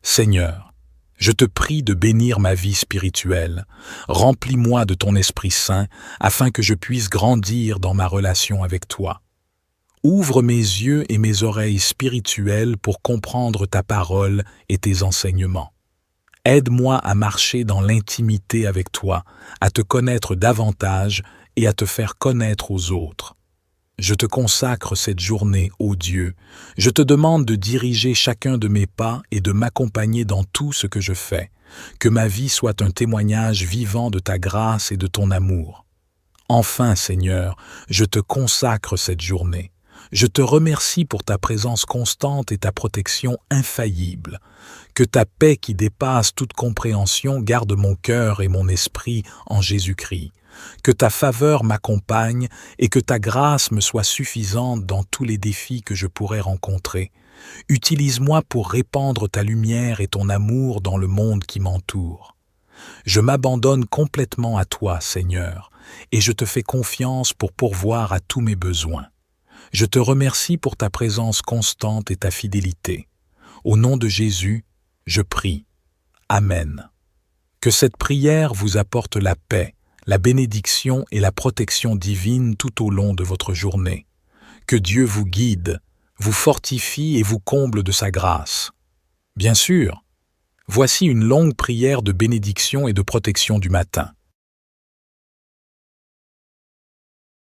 Seigneur, je te prie de bénir ma vie spirituelle. Remplis-moi de ton Esprit Saint afin que je puisse grandir dans ma relation avec toi. Ouvre mes yeux et mes oreilles spirituelles pour comprendre ta parole et tes enseignements. Aide-moi à marcher dans l'intimité avec toi, à te connaître davantage et à te faire connaître aux autres. Je te consacre cette journée, ô Dieu. Je te demande de diriger chacun de mes pas et de m'accompagner dans tout ce que je fais. Que ma vie soit un témoignage vivant de ta grâce et de ton amour. Enfin, Seigneur, je te consacre cette journée. Je te remercie pour ta présence constante et ta protection infaillible. Que ta paix qui dépasse toute compréhension garde mon cœur et mon esprit en Jésus-Christ. Que ta faveur m'accompagne et que ta grâce me soit suffisante dans tous les défis que je pourrais rencontrer. Utilise-moi pour répandre ta lumière et ton amour dans le monde qui m'entoure. Je m'abandonne complètement à toi, Seigneur, et je te fais confiance pour pourvoir à tous mes besoins. Je te remercie pour ta présence constante et ta fidélité. Au nom de Jésus, je prie. Amen. Que cette prière vous apporte la paix, la bénédiction et la protection divine tout au long de votre journée. Que Dieu vous guide, vous fortifie et vous comble de sa grâce. Bien sûr, voici une longue prière de bénédiction et de protection du matin.